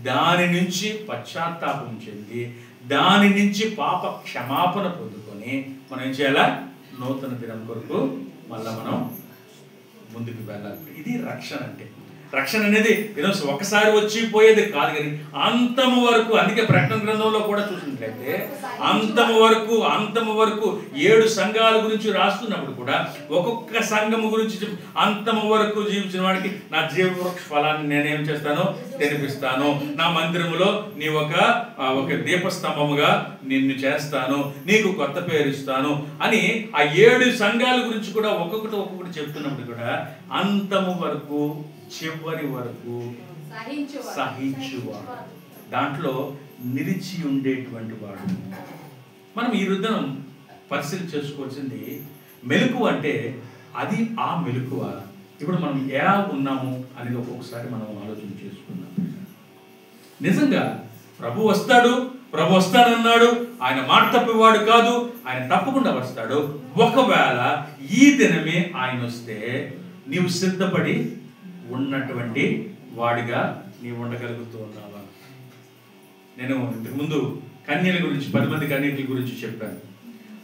దాని నుంచి పశ్చాత్తాపం చెంది దాని నుంచి పాప క్షమాపణ పొందుకొని మనం ఏం చేయాలా, నూతన దినం కొరకు మళ్ళా మనం ముందుకు వెళ్ళాలి. ఇది రక్షణ అంటే. రక్షణ అనేది ఒకసారి వచ్చి పోయేది కాదు, కానీ అంతము వరకు. అందుకే ప్రకటన గ్రంథంలో కూడా చూసినట్లయితే అంతము వరకు 7 సంఘాల గురించి రాస్తున్నప్పుడు కూడా ఒక్కొక్క సంఘము గురించి అంతము వరకు జీవించిన వాడికి నా జీవవృక్ష ఫలాన్ని నేనేం చేస్తాను, తినిపిస్తాను. నా మందిరములో నీ ఒక దీపస్తంభముగా నిన్ను చేస్తాను, నీకు కొత్త పేరు ఇస్తాను అని ఆ 7 సంఘాల గురించి కూడా ఒక్కొక్కటి చెప్తున్నప్పుడు కూడా అంతము వరకు, చివరి వరకు సహించువాడు, దాంట్లో నిలిచి ఉండేటువంటి వాడు. మనం ఈ రుద్దనం పరిశీలన చేసుకోవాల్సింది మెలకువ అంటే అది ఆ మెలకువ. ఇప్పుడు మనం ఎలా ఉన్నాము అనేది ఒక్కొక్కసారి మనం ఆలోచన చేసుకున్నాం. నిజంగా ప్రభు వస్తానన్నాడు, ఆయన మాట తప్పేవాడు కాదు, ఆయన తప్పకుండా వస్తాడు. ఒకవేళ ఈ దినమే ఆయన వస్తే నీవు సిద్ధపడి ఉన్నటువంటి వాడిగా నీవు ఉండగలుగుతూ ఉన్నావా? నేను ఇంతకుముందు కన్యల గురించి 10 మంది కన్యకల గురించి చెప్పాను.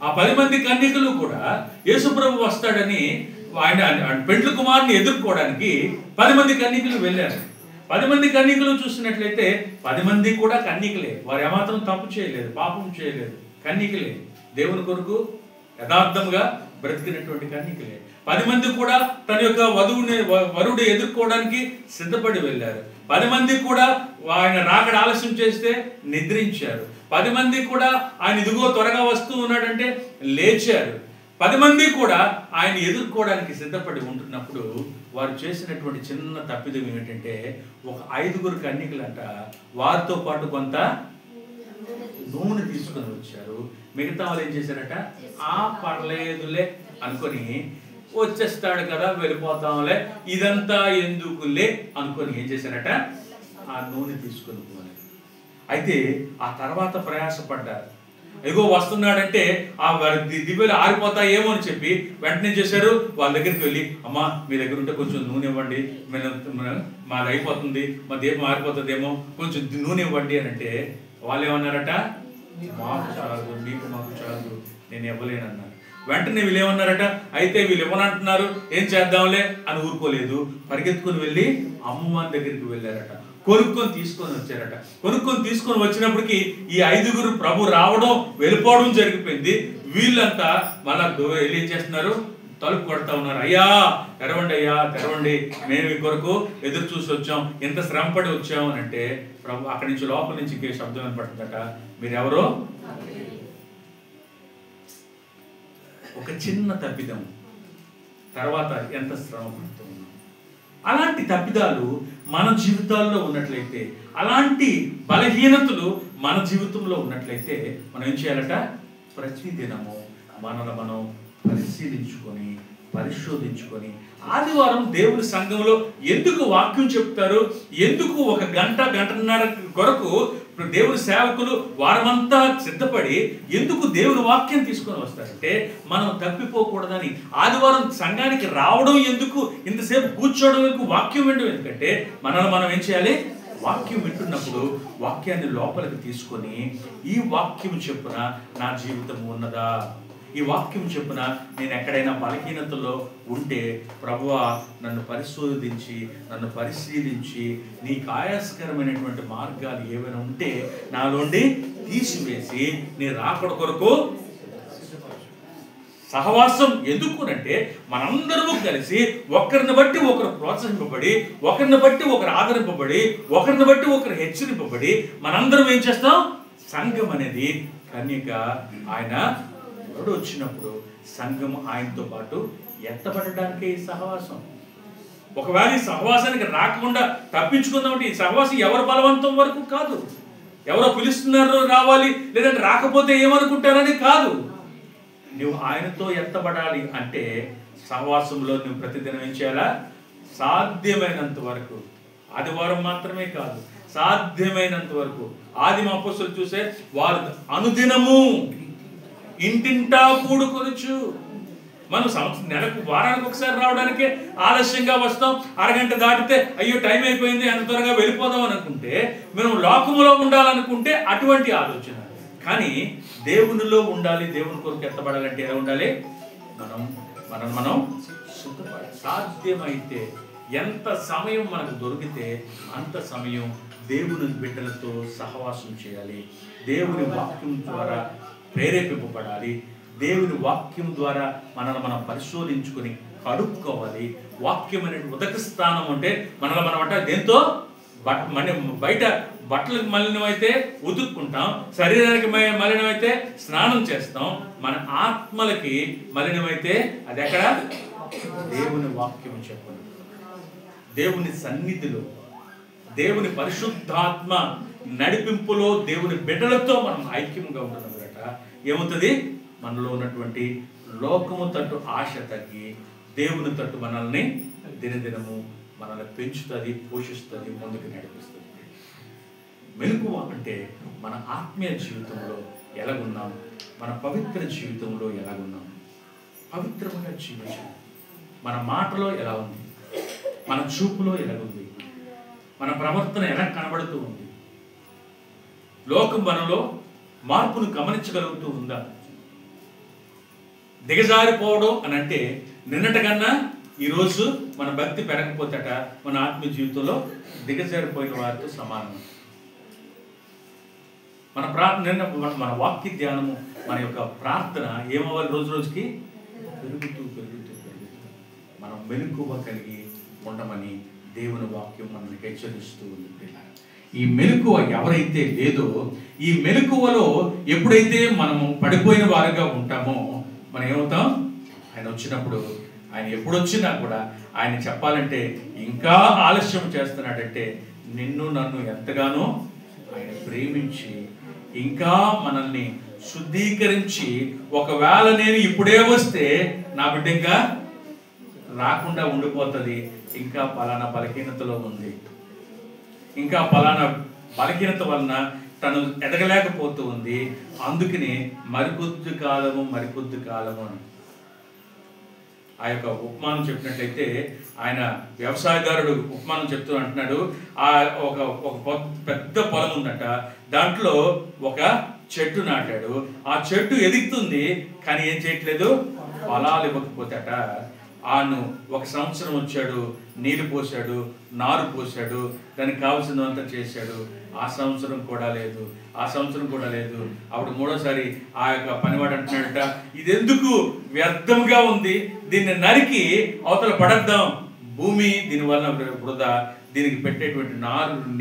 ఆ 10 మంది కన్యకలు కూడా యేసుప్రభు వస్తాడని ఆయన పెండ్లి కుమారుని ఎదుర్కోవడానికి 10 మంది కన్యకలు వెళ్ళారు. 10 మంది కన్యకలు చూసినట్లయితే 10 మంది కూడా కన్యకలే. వారు ఏమాత్రం తప్పు చేయలేదు, పాపం చేయలేదు, కన్యకలే. దేవుని కొరకు యథార్థంగా బ్రతికినటువంటి కన్యకలే. 10 మంది కూడా తన యొక్క వరుడు ఎదుర్కోవడానికి సిద్ధపడి వెళ్ళారు. 10 మంది కూడా ఆయన రాకడ ఆలస్యం చేస్తే నిద్రించారు. 10 మంది కూడా ఆయన ఇదిగో త్వరగా వస్తూ ఉన్నాడంటే లేచారు. 10 మంది కూడా ఆయన ఎదుర్కోవడానికి సిద్ధపడి ఉంటున్నప్పుడు వారు చేసినటువంటి చిన్న తప్పిదం ఏమిటంటే, ఒక 5 కన్యకలంట వారితో పాటు కొంత నూనె తీసుకొని వచ్చారు. మిగతా వాళ్ళు ఏం చేశారట, పర్లేదులే అనుకొని, వచ్చేస్తాడు కదా వెళ్ళిపోతాంలే, ఇదంతా ఎందుకులే అనుకొని ఏం చేశారట, ఆ నూనె తీసుకొని పోలేదు. అయితే ఆ తర్వాత ప్రయాసపడ్డారు. ఎగో వస్తున్నాడంటే ఆ దివ్యలు ఆరిపోతాయేమో అని చెప్పి వెంటనే చేశారు, వాళ్ళ దగ్గరికి వెళ్ళి, అమ్మా మీ దగ్గర ఉంటే కొంచెం నూనె ఇవ్వండి, మాది అయిపోతుంది, మా దీపం ఆరిపోతుందేమో, కొంచెం నూనె ఇవ్వండి అని అంటే వాళ్ళు ఏమన్నారట, మాకు చాలు, మాకు చాలు, నేను ఇవ్వలేనన్నారు. వెంటనే వీళ్ళు ఏమన్నారట, అయితే వీళ్ళు ఇవ్వనంటున్నారు, ఏం చేద్దాంలే అని ఊరుకోలేదు. పరిగెత్తుకుని వెళ్ళి అమ్మవారి దగ్గరికి వెళ్ళారట. కొనుక్కొని తీసుకొని వచ్చారట. కొనుక్కొని తీసుకొని వచ్చినప్పటికీ ఈ 5 ప్రభు రావడం వెళ్ళిపోవడం జరిగిపోయింది. వీళ్ళంతా మళ్ళా వెళ్ళి ఏం చేస్తున్నారు, తలుపు కొడతా ఉన్నారు. అయ్యా తెరవండి, అయ్యా తెరవండి, మేము ఈ కొరకు ఎదురు చూసి వచ్చాం, ఎంత శ్రమపడి వచ్చాం అని అంటే ప్రభు అక్కడి నుంచి లోపల నుంచి ఇంకే శబ్దం వినపడుతుందట, మీరెవరో ఒక చిన్న తప్పిదం తర్వాత ఎంత శ్రమ పడుతూ ఉన్నాం. అలాంటి తప్పిదాలు మన జీవితాల్లో ఉన్నట్లయితే, అలాంటి బలహీనతలు మన జీవితంలో ఉన్నట్లయితే మనం ఏం చేయాలట, ప్రతిదినము మనల్ని మనం పరిశీలించుకొని పరిశోధించుకొని, ఆదివారం దేవుని సంఘంలో ఎందుకు వాక్యం చెప్తారు, ఎందుకు 1 గంట గంటన్నర కొరకు దేవుని సేవకులు వారమంతా సిద్ధపడి ఎందుకు దేవుని వాక్యం తీసుకొని వస్తారంటే, మనం తప్పిపోకూడదని. ఆదివారం సంఘానికి రావడం ఎందుకు, ఇంతసేపు కూర్చోవడం ఎందుకు, వాక్యం వినడం ఎందుకంటే మనల్ని మనం ఏం చేయాలి, వాక్యం వింటున్నప్పుడు వాక్యాన్ని లోపలికి తీసుకొని, ఈ వాక్యం చెప్పున నా జీవితం ఉన్నదా, ఈ వాక్యం చెప్పున నేను ఎక్కడైనా బలహీనతలో ఉంటే ప్రభువా నన్ను పరిశోధించి నన్ను పరిశీలించి నీకు ఆయాసకరమైనటువంటి మార్గాలు ఏమైనా ఉంటే నాలోండి తీసివేసి నీ రాకడ కొరకు సహవాసం. ఎందుకునంటే మనందరము కలిసి ఒకరిని బట్టి ఒకరు ప్రోత్సహింపబడి, ఒకరిని బట్టి ఒకరు ఆదరింపబడి, ఒకరిని బట్టి ఒకరు హెచ్చరింపబడి మనందరం ఏం చేస్తాం, సంఘం అనేది కన్యక ఆయన వచ్చినప్పుడు సంఘం ఆయనతో పాటు ఎత్తబడడానికి ఈ సహవాసం. ఒకవేళ ఈ సహవాసానికి రాకుండా తప్పించుకుందామంటే ఈ సహవాసం ఎవరి బలవంతం వరకు కాదు, ఎవరో పిలుస్తున్నారు రావాలి, లేదంటే రాకపోతే ఏమనుకుంటారని కాదు. నువ్వు ఆయనతో ఎత్తబడాలి అంటే సహవాసంలో నువ్వు ప్రతిదినం ఏం చేయాలా, సాధ్యమైనంత వరకు, ఆదివారం మాత్రమే కాదు, సాధ్యమైనంత వరకు. ఆదిమ అపోస్తలులు చూసే వారు అనుదినము ఇంటింటా కూడుకొనుచు. మనం నెలకు వారానికి ఒకసారి రావడానికే ఆలస్యంగా వస్తాం. అరగంట దాటితే అయ్యో టైం అయిపోయింది, అంత త్వరగా వెళ్ళిపోదాం అనుకుంటే, మనం లోకములో ఉండాలనుకుంటే అటువంటి ఆలోచన. కానీ దేవునిలో ఉండాలి, దేవుని కొరకు ఎత్తబడాలంటే ఎలా ఉండాలి, మనం శుద్ధపడాలి. సాధ్యమైతే ఎంత సమయం మనకు దొరికితే అంత సమయం దేవుని బిడ్డలతో సహవాసం చేయాలి. దేవుని వాక్యం ద్వారా ప్రేరేపింపబడాలి. దేవుని వాక్యం ద్వారా మనల్ని మనం పరిశోధించుకొని కడుక్కోవాలి. వాక్యం అనే ఉదక స్థానం అంటే మనల్ని మనం అంటే దేంతో బయట బట్టలకు మలినమైతే ఉతుక్కుంటాం, శరీరానికి మలినమైతే స్నానం చేస్తాం, మన ఆత్మలకి మలినమైతే అది ఎక్కడ? దేవుని వాక్యం చెప్పండి. దేవుని సన్నిధిలో, దేవుని పరిశుద్ధాత్మ నడిపింపులో దేవుని బిడ్డలతో మనం ఐక్యంగా ఉంటున్నాం కనుక ఏమవుతుంది? మనలో ఉన్నటువంటి లోకము తట్టు ఆశ తగ్గి దేవుని తట్టు మనల్ని దినదినము మనల్ని పెంచుతుంది, పోషిస్తుంది, ముందుకు నడిపిస్తుంది. మెలకువ అంటే మన ఆత్మీయ జీవితంలో ఎలాగున్నాం, మన పవిత్ర జీవితంలో ఎలాగున్నాం, పవిత్రమైన జీవితం మన మాటలో ఎలా ఉంది, మన చూపులో ఎలాగుంది, మన ప్రవర్తన ఎలా కనబడుతూ ఉంది, లోకం మనలో మార్పును గమనించగలుగుతూ ఉందా? దిగజారిపోవడం అని అంటే నిన్నటికన్నా ఈరోజు మన భక్తి పెరగకపోతేట మన ఆత్మీయ జీవితంలో దిగజారిపోయిన వారితో సమానం. మన ప్రార్థన, మన వాక్య ధ్యానము, మన యొక్క ప్రార్థన ఏమవ్వాలి? రోజు రోజుకి పెరుగుతూ పెరుగుతూ పెరుగుతూ మనం మెలకువ కలిగి ఉండమని దేవుని వాక్యం మనల్ని హెచ్చరిస్తూ ఉంది. ఈ మెలకువ ఎవరైతే లేదో, ఈ మెలకువలో ఎప్పుడైతే మనము పడిపోయిన వారుగా ఉంటామో మనం ఏమవుతాం? ఆయన వచ్చినప్పుడు, ఆయన ఎప్పుడు వచ్చినా కూడా ఆయన చెప్పాలంటే ఇంకా ఆలస్యం చేస్తున్నాడంటే నిన్ను నన్ను ఎంతగానో ఆయన ప్రేమించి ఇంకా మనల్ని శుద్ధీకరించి, ఒకవేళ నేను ఇప్పుడే వస్తే నా బిడ్డ ఇంకా రాకుండా ఉండిపోతుంది, ఇంకా పలానా బలహీనతలో ఉంది, ఇంకా పలానా బలహీనత వలన తను ఎదగలేకపోతూ ఉంది, అందుకని మరికొద్ది కాలము అని ఆ యొక్క ఉపమానం చెప్పినట్లయితే, ఆయన వ్యవసాయదారుడు ఉపమానం చెప్తూ అంటున్నాడు, ఆ ఒక పెద్ద పొలం ఉందట, దాంట్లో ఒక చెట్టు నాటాడు, ఆ చెట్టు ఎదుగుతుంది కానీ ఏం చేయట్లేదు, ఫలాలు ఇవ్వకపోతేట ఆను ఒక సంవత్సరం వచ్చాడు, నీళ్లు పోసాడు, నారు పోసాడు, దానికి కావాల్సినంత చేశాడు, ఆ సంవత్సరం కూడా లేదు. అప్పుడు మూడోసారి ఆ యొక్క పనివాడు అంటున్నాడట, ఇదెందుకు వ్యర్థంగా ఉంది, దీన్ని నరికి అవతల పడద్దాం, భూమి దీనివల్ల వృధా, దీనికి పెట్టేటువంటి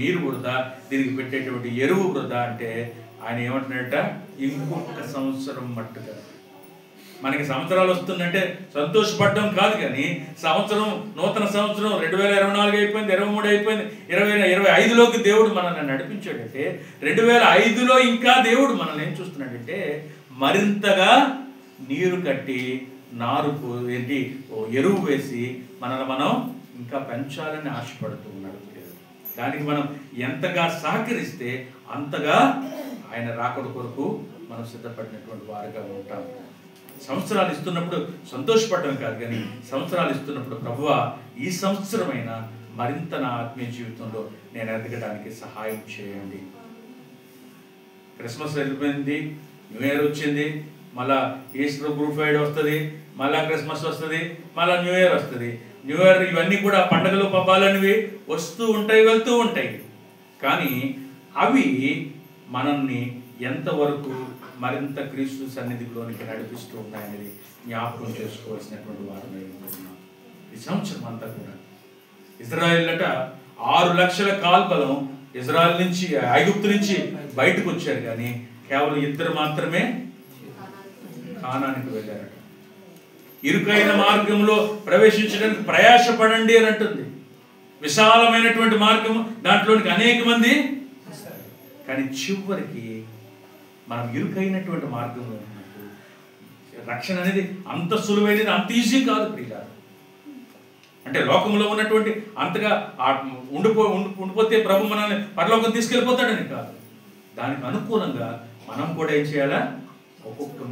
నీరు వృధా, దీనికి పెట్టేటువంటి ఎరువు వృధా అంటే ఆయన ఏమంటున్నాడట, ఇంకొక సంవత్సరం మట్టుగా. మనకి సంవత్సరాలు వస్తుందంటే సంతోషపడడం కాదు, కానీ సంవత్సరం, నూతన సంవత్సరం 2024 అయిపోయింది, 23 అయిపోయింది, 2025లోకి దేవుడు మనల్ని నడిపించాడంటే, 2005లో ఇంకా దేవుడు మనల్ని ఏం చూస్తున్నాడంటే మరింతగా నీరు కట్టి నారు ఎరువు వేసి మనల్ని మనం ఇంకా పెంచాలని ఆశపడుతూ ఉన్నాడు. దానికి మనం ఎంతగా సహకరిస్తే అంతగా ఆయన రాకడ కొరకు మనం సిద్ధపడినటువంటి వారుగా ఉంటాం. సంవత్సరాలు ఇస్తున్నప్పుడు సంతోషపడడం కాదు, కానీ సంవత్సరాలు ఇస్తున్నప్పుడు ప్రభువా ఈ సంవత్సరమైనా మరింత నా ఆత్మీయ జీవితంలో నేను ఎదగడానికి సహాయం చేయండి. క్రిస్మస్ వెళ్ళిపోయింది, న్యూ ఇయర్ వచ్చింది, మళ్ళా ఈస్టర్, గుడ్ ఫ్రైడే వస్తుంది, మళ్ళా క్రిస్మస్ వస్తుంది, మళ్ళా న్యూ ఇయర్ వస్తుంది. న్యూ ఇయర్ ఇవన్నీ కూడా పండుగలు పబ్బాలనేవి వస్తూ ఉంటాయి, వెళ్తూ ఉంటాయి, కానీ అవి మనల్ని ఎంతవరకు మరింత క్రీస్తు సన్నిధిలోనికి నడిపిస్తూ ఉన్నాయనేది జ్ఞాపకం చేసుకోవాల్సినటువంటి వారు ఉంటున్నాం. ఈ సంవత్సరం అంతా కూడా ఇజ్రాయెల్ 6 లక్షల కాల్బలం ఇజ్రాయెల్ నుంచి, ఐగుప్తు నుంచి బయటకు వచ్చారు, కానీ కేవలం 2 మాత్రమే కానానికి వెళ్ళారట. ఇరుకైన మార్గంలో ప్రవేశించడానికి ప్రయాసపడండి అని అంటుంది. విశాలమైనటువంటి మార్గము, దాంట్లోనికి అనేక మంది, కానీ చివరికి మనం ఇరుకైనటువంటి మార్గంలో ఉన్నప్పుడు రక్షణ అనేది అంత సులువైనది, అంత ఈజీ కాదు ప్రియులారా. అంటే లోకంలో ఉన్నటువంటి అంతగా ఉండిపోతే ప్రభు మనల్ని పరలోకం తీసుకెళ్ళిపోతాడని కాదు, దానికి అనుకూలంగా మనం కూడా ఏం చేయాలా, ఒక్కొక్క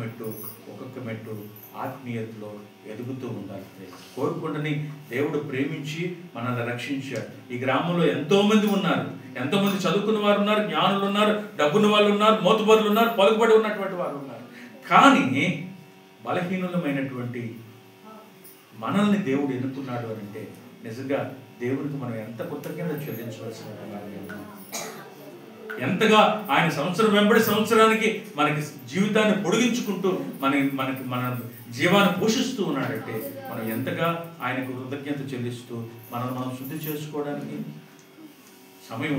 మెట్టు ఆత్మీయతలో ఎదుగుతూ ఉండాలి. కోరుకుంటని దేవుడు ప్రేమించి మనల్ని రక్షించాడు. ఈ గ్రామంలో ఎంతో మంది ఉన్నారు, ఎంతో మంది చదువుకున్న వారు ఉన్నారు, జ్ఞానులు ఉన్నారు, డబ్బున్న వాళ్ళు ఉన్నారు, మోతుబరులు ఉన్నారు, పలుకుబడి ఉన్నటువంటి వారు ఉన్నారు, కానీ బలహీనులమైనటువంటి మనల్ని దేవుడు ఎన్నుకున్నాడు అని అంటే నిజంగా దేవునికి మనం ఎంత కృతజ్ఞత చెల్లించవలసిన వారమై ఉన్నాం. ఎంతగా ఆయన సంవత్సరం వెంబడి సంవత్సరానికి మనకి జీవితాన్ని పొడిగించుకుంటూ మన జీవాన్ని పోషిస్తూ ఉన్నాడంటే మనం ఎంతగా ఆయనకు కృతజ్ఞత చెల్లిస్తూ మనం శుద్ధి చేసుకోవడానికి సమయం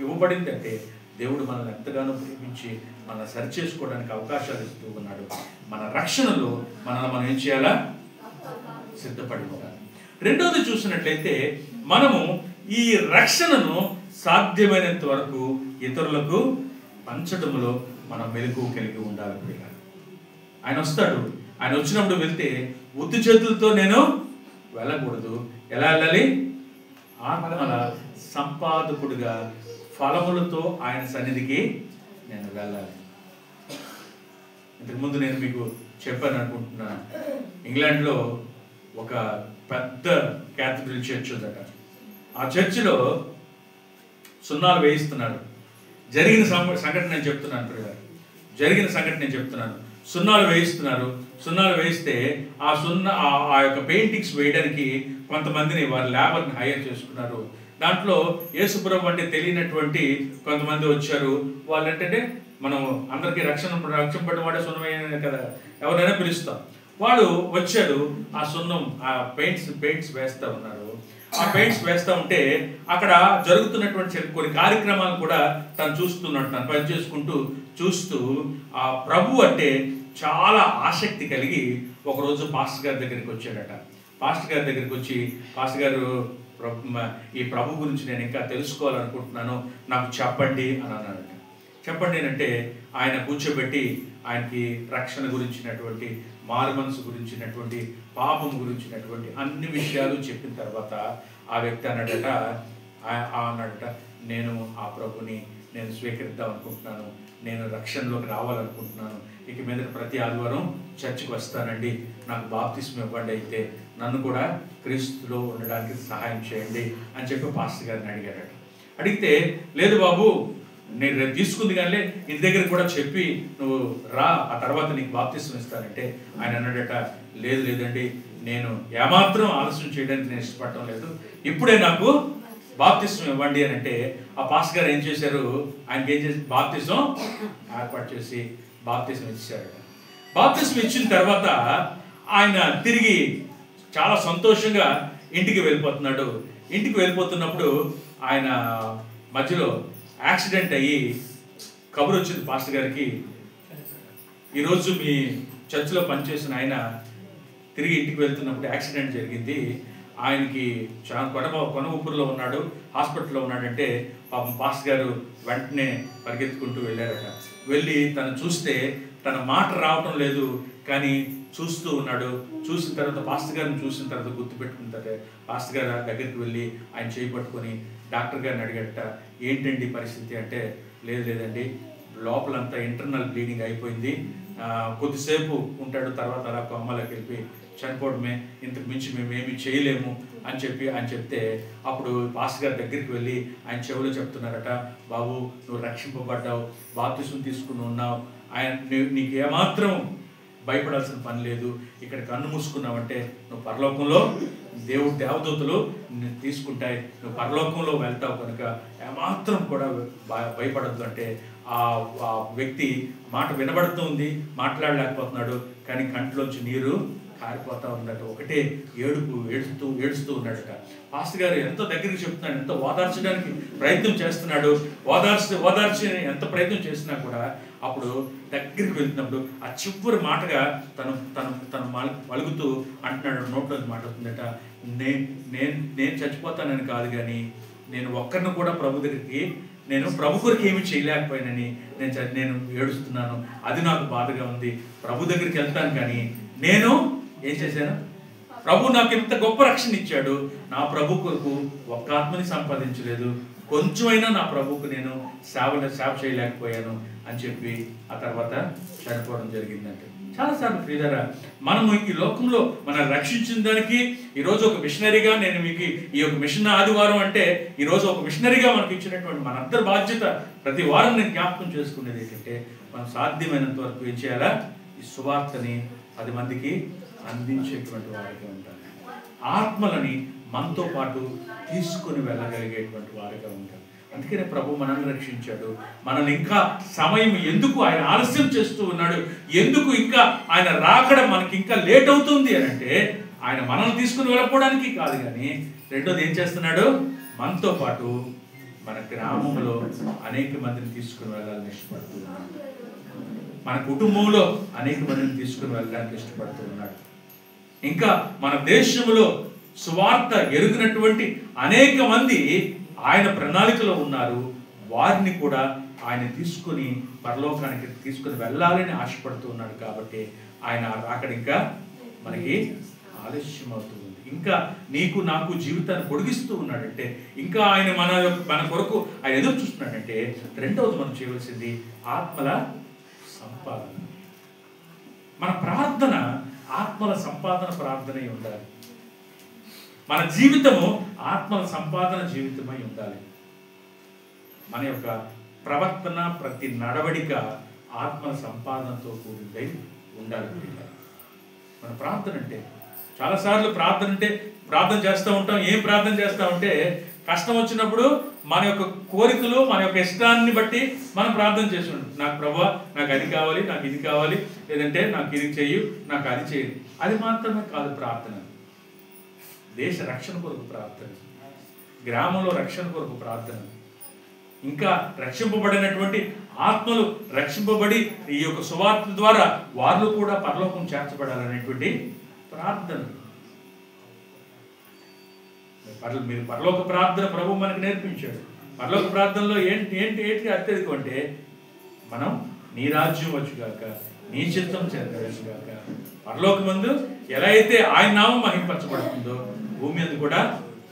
ఇవ్వబడింది అంటే దేవుడు మనల్ని ఎంతగానో ప్రేమించి మనల్ని సరి చేసుకోవడానికి అవకాశాలు ఇస్తూ ఉన్నాడు. మన రక్షణలో మనం ఏం చేయాలా? సిద్ధపడి ఉండాలి. రెండోది చూసినట్లయితే మనము ఈ రక్షణను సాధ్యమైనంత వరకు ఇతరులకు పంచడంలో మనం మెలకువ కలిగి ఉండాలి. ఆయన వస్తాడు, ఆయన వచ్చినప్పుడు వెళ్తే ఉత్తి చేతులతో నేను వెళ్ళకూడదు. ఎలా వెళ్ళాలి? ఆత్మల సంపాదకుడిగా ఫలములతో ఆయన సన్నిధికి నేను వెళ్ళాలి. ఇంతకుముందు నేను మీకు చెప్పాను అనుకుంటున్నాను, ఇంగ్లాండ్లో ఒక పెద్ద క్యాథడ్రల్ చర్చ్ ఉందట. ఆ చర్చిలో సున్నాలు వేయిస్తున్నారు. జరిగిన సంఘటన నేను చెప్తున్నాను. సున్నాలు వేయిస్తే ఆ యొక్క పెయింటింగ్స్ వేయడానికి కొంతమందిని వారి లేబర్ని హైర్ చేసుకున్నారు. దాంట్లో యేసుప్రభు అంటే తెలియనటువంటి కొంతమంది వచ్చారు. వాళ్ళు ఏంటంటే మనం అందరికీ రక్షింపబడిన వాడే సున్నమైన కదా, ఎవరైనా పిలుస్తాం. వాళ్ళు వచ్చారు, ఆ సున్నం ఆ పెయింట్స్ వేస్తూ ఉన్నారు. ఆ పెయింట్స్ వేస్తూ ఉంటే అక్కడ జరుగుతున్నటువంటి కొన్ని కార్యక్రమాలు కూడా తను చూస్తున్నాడు. తను పని చేసుకుంటూ చూస్తూ ఆ ప్రభు అంటే చాలా ఆసక్తి కలిగి ఒకరోజు పాస్టర్ గారి దగ్గరికి వచ్చాడట. పాస్టర్ గారి దగ్గరికి వచ్చి, పాస్టర్ గారు ఈ ప్రభు గురించి నేను ఇంకా తెలుసుకోవాలనుకుంటున్నాను, నాకు చెప్పండి అని అన్నాడట. చెప్పండి అంటే ఆయన కూర్చోబెట్టి ఆయనకి రక్షణ గురించినటువంటి, మారు మనసు గురించినటువంటి, పాపం గురించినటువంటి అన్ని విషయాలు చెప్పిన తర్వాత ఆ వ్యక్తి అన్నాడట నేను ఆ ప్రభుని నేను స్వీకరిద్దాం అనుకుంటున్నాను, నేను రక్షణలోకి రావాలనుకుంటున్నాను, ఇక మీద ప్రతి ఆదివారం చర్చికి వస్తానండి, నాకు బాప్తిస్మం ఇవ్వండి, అయితే నన్ను కూడా క్రీస్తులో ఉండడానికి సహాయం చేయండి అని చెప్పి పాస్టర్ గారిని అడిగాడట. అడిగితే లేదు బాబు, నేను రేపు తీసుకుంది కానీ ఇంటి దగ్గర కూడా చెప్పి నువ్వు రా, ఆ తర్వాత నీకు బాప్తిస్మం ఇస్తానంటే ఆయన అన్నాడట లేదండి, నేను ఏమాత్రం ఆలస్యం చేయడానికి నేను ఇష్టపడటం లేదు, ఇప్పుడే నాకు బాప్తిస్మం ఇవ్వండి అని అంటే ఆ పాస్టర్ గారు ఏం చేశారు, ఆయనకి ఏం చేసి బాప్తిస్మం ఏర్పాటు చేసి బాప్తిస్మం ఇచ్చారట. బాప్తిస్మం ఇచ్చిన తర్వాత ఆయన తిరిగి చాలా సంతోషంగా ఇంటికి వెళ్ళిపోతున్నాడు. ఇంటికి వెళ్ళిపోతున్నప్పుడు ఆయన మధ్యలో యాక్సిడెంట్ అయ్యి కబురు వచ్చింది పాస్టర్ గారికి, ఈరోజు మీ చర్చిలో పనిచేసిన ఆయన తిరిగి ఇంటికి వెళ్తున్నప్పుడు యాక్సిడెంట్ జరిగింది, ఆయనకి చాలా కొన ఊపిరిలో ఉన్నాడు, హాస్పిటల్లో ఉన్నాడంటే పాపం పాస్టర్ గారు వెంటనే పరిగెత్తుకుంటూ వెళ్ళారట. వెళ్ళి తను చూస్తే తన మాట రావటం లేదు, కానీ చూస్తూ ఉన్నాడు. చూసిన తర్వాత పాస్టర్ గారిని చూసిన తర్వాత గుర్తుపెట్టుకున్న తర్వాత పాస్టర్ గారు దగ్గరికి వెళ్ళి ఆయన చేయి పట్టుకొని డాక్టర్ గారిని అడిగట, ఏంటండి పరిస్థితి అంటే లేదండి, లోపలంతా ఇంటర్నల్ బ్లీడింగ్ అయిపోయింది, కొద్దిసేపు ఉంటాడు, తర్వాత అలా కొమ్మలోకి వెళ్ళి చనిపోవడమే, ఇంతకు మించి మేము ఏమీ చేయలేము అని చెప్తే అప్పుడు పాస్టర్ గారి దగ్గరికి వెళ్ళి ఆయన చెవులో చెప్తున్నారట, బాబు నువ్వు రక్షింపబడ్డావు, బాప్తిస్మం తీసుకుని ఉన్నావు, నీకు ఏమాత్రం భయపడాల్సిన పని లేదు, ఇక్కడ కన్ను మూసుకున్నావంటే నువ్వు పరలోకంలో దేవదూతలు నిన్ను తీసుకుంటాయి, నువ్వు పరలోకంలో వెళ్తావు, కనుక ఏమాత్రం కూడా భయపడద్దు అంటే ఆ వ్యక్తి మాట వినబడుతుంది, మాట్లాడలేకపోతున్నాడు, కానీ కంట్లోంచి నీరు కారిపోతా ఉందట. ఒకటే ఏడుస్తూ ఉన్నాడట. పాస్టర్ గారు ఎంతో దగ్గరికి చెప్తున్నాడు, ఎంతో ఓదార్చడానికి ప్రయత్నం చేస్తున్నాడు, ఓదార్చి ఎంత ప్రయత్నం చేసినా కూడా అప్పుడు దగ్గరికి వెళ్తున్నప్పుడు ఆ చివరి మాటగా తను మలుగుతూ అంటున్నాడు, నోట్లోకి మాట అవుతుందట, నేను చచ్చిపోతానని కాదు, కానీ నేను ఒక్కరిని కూడా ప్రభు దగ్గరికి, నేను ప్రభు కొరకు ఏమి చేయలేకపోయానని నేను ఏడుస్తున్నాను, అది నాకు బాధగా ఉంది, ప్రభు దగ్గరికి వెళ్తాను, కానీ నేను ఏం చేశాను, ప్రభు నాకు ఇంత గొప్ప రక్షణ ఇచ్చాడు, నా ప్రభు కొరకు ఒక్క ఆత్మని సంపాదించలేదు, కొంచెమైనా నా ప్రభుకు నేను సేవ చేయలేకపోయాను అని చెప్పి ఆ తర్వాత చనిపోవడం జరిగిందంటే. చాలాసార్లు ప్రియులారా, మనము ఈ లోకంలో మనం రక్షించిన దానికి ఈరోజు ఒక మిషనరీగా, నేను మీకు ఈ యొక్క మిషన్ ఆదివారం అంటే ఈరోజు ఒక మిషనరీగా మనకి ఇచ్చినటువంటి మనందరి బాధ్యత ప్రతి వారం నేను జ్ఞాపకం చేసుకునేది ఏంటంటే, మనం సాధ్యమైనంత వరకు ఏం చేయాలా, ఈ సువార్తని 10 మందికి అందించేటువంటి వారికి ఉంటారు, ఆత్మలని మనతో పాటు తీసుకొని వెళ్ళగలిగేటువంటి వారిగా ఉంటాం. అందుకనే ప్రభు మనల్ని రక్షించాడు. మనల్ని ఇంకా సమయం ఎందుకు ఆయన ఆలస్యం చేస్తూ ఉన్నాడు, ఎందుకు ఇంకా ఆయన రాకడం మనకి ఇంకా లేట్ అవుతుంది అని అంటే ఆయన మనల్ని తీసుకుని వెళ్ళకపోవడానికి కాదు, కానీ రెండోది ఏం చేస్తున్నాడు, మనతో పాటు మన గ్రామంలో అనేక మందిని తీసుకుని వెళ్ళాలని ఇష్టపడుతూ ఉన్నాడు. మన కుటుంబంలో అనేక మందిని తీసుకుని వెళ్ళడానికి ఇష్టపడుతూ ఉన్నాడు. ఇంకా మన దేశంలో సువార్త ఎరుగినటువంటి అనేక మంది ఆయన ప్రణాళికలో ఉన్నారు. వారిని కూడా ఆయన తీసుకుని పరలోకానికి తీసుకుని వెళ్ళాలని ఆశపడుతూ ఉన్నాడు. కాబట్టి ఆయన అక్కడ ఇంకా మనకి ఆలస్యం అవుతుంది. ఇంకా నీకు నాకు జీవితాన్ని పొడిగిస్తూ ఉన్నాడంటే, ఇంకా ఆయన మన కొరకు ఆయన ఎదురు చూస్తున్నాడంటే, రెండవది మనం చేయవలసింది ఆత్మల సంపాదన. మన ప్రార్థన ఆత్మల సంపాదన ప్రార్థనై ఉండాలి. మన జీవితము ఆత్మల సంపాదన జీవితమై ఉండాలి. మన యొక్క ప్రవర్తన, ప్రతి నడవడిక ఆత్మల సంపాదనతో కూడిందై ఉండాలి. మన ప్రార్థన అంటే చాలాసార్లు ప్రార్థన చేస్తూ ఉంటాం. ఏం ప్రార్థన చేస్తూ ఉంటే కష్టం వచ్చినప్పుడు మన యొక్క కోరికలు, మన యొక్క ఇష్టాన్ని బట్టి మనం ప్రార్థన చేస్తుంటాం. నాకు ప్రభువా నాకు అది కావాలి, నాకు ఇది కావాలి, లేదంటే నాకు ఇది చెయ్యు, నాకు అది చేయు. అది మాత్రమే కాదు ప్రార్థన. దేశ రక్షణ కొరకు ప్రార్థన, గ్రామంలో రక్షణ కొరకు ప్రార్థన, ఇంకా రక్షింపబడినటువంటి ఆత్మలు రక్షింపబడి ఈ యొక్క సువార్త ద్వారా వాళ్ళు కూడా పరలోకం చేర్చబడాలనేటువంటి ప్రార్థన. మీరు పరలోక ప్రార్థన ప్రభు మనకు నేర్పించాడు. పరలోక ప్రార్థనలో ఏంటి అత్యధికం అంటే, మనం నీ రాజ్యం వచ్చుగాక, నీ చిత్తం చేరగాక. పరలోకమందు ఎలా అయితే ఆయన నామం మహింపరచబడుతుందో భూమి అందు కూడా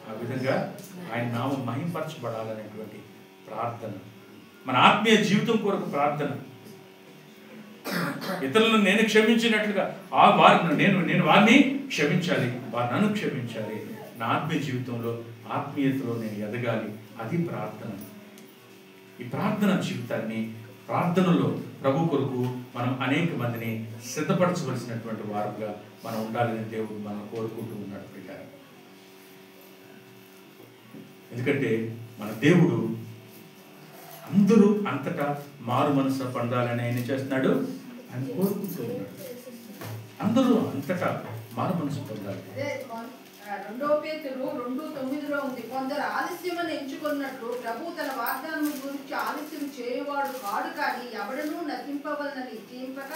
ఆ విధంగా ఆయన నామం మహింపరచబడాలనేటువంటి ప్రార్థన. మన ఆత్మీయ జీవితం కొరకు ప్రార్థన. ఇతరులను నేను క్షమించినట్లుగా నేను వారిని క్షమించాలి, వారు నన్ను క్షమించాలి. నా ఆత్మీయ జీవితంలో ఆత్మీయతలో నేను ఎదగాలి. అది ప్రార్థన. ఈ ప్రార్థన జీవితాన్ని, ప్రార్థనలో ప్రభు కొరకు మనం అనేక మందిని సిద్ధపరచవలసినటువంటి వారుగా మనం ఉండాలని దేవుడు మనం కోరుకుంటూ ఉన్నాడు. ఎందుకంటే మన దేవుడు అందరూ అంతటా మారు మనసు పొందాలని ఆయన చేస్తున్నాడు, ఆయన కోరుకుంటూ ఉన్నాడు. అందరూ అంతటా మారు మనసు పొందాలి. 2 పేతురు 2:9 ఉంది. కొందరు ఆలస్యమని ఎంచుకున్నట్లు ప్రభు తన వాగ్దానం గురించి ఆలస్యం చేయవాడు కాడు, కానీ ఎవడనూ నశింపవలనని ఇచ్చింపక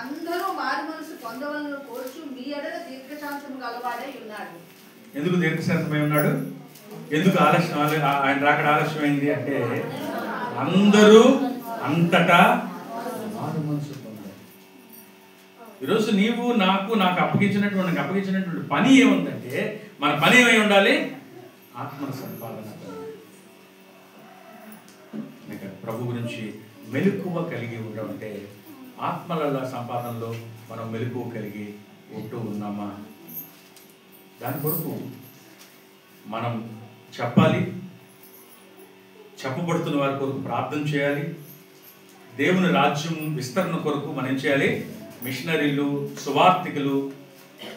అందరూ మారు మనసు పొందవలను కోరుచు మీ ఎడల దీర్ఘశాంతము గలవాడై ఉన్నాడు. ఎందుకు దీర్ఘశాంతమై ఉన్నాడు? ఎందుకు ఆలస్యం, ఆయన రాకడ ఆలస్యమైంది అంటే అందరూ అంతటా మారు మనసు పొందాలి. ఈరోజు నాకు అప్పగించినటువంటి పని ఏముందంటే, మన పని ఏమై ఉండాలి? ఆత్మ సంపాదన. ప్రభు గురించి మెలకువ కలిగి ఉండడం అంటే, ఆత్మల సంపాదనలో మనం మెలకువ కలిగి ఉంటూ ఉన్నామా? దాని కొరకు మనం చెప్పాలి. చెప్పబడుతున్న వారి కొరకు ప్రార్థన చేయాలి. దేవుని రాజ్యం విస్తరణ కొరకు మనం ఏం చేయాలి? మిషనరీలు, సువార్థికులు,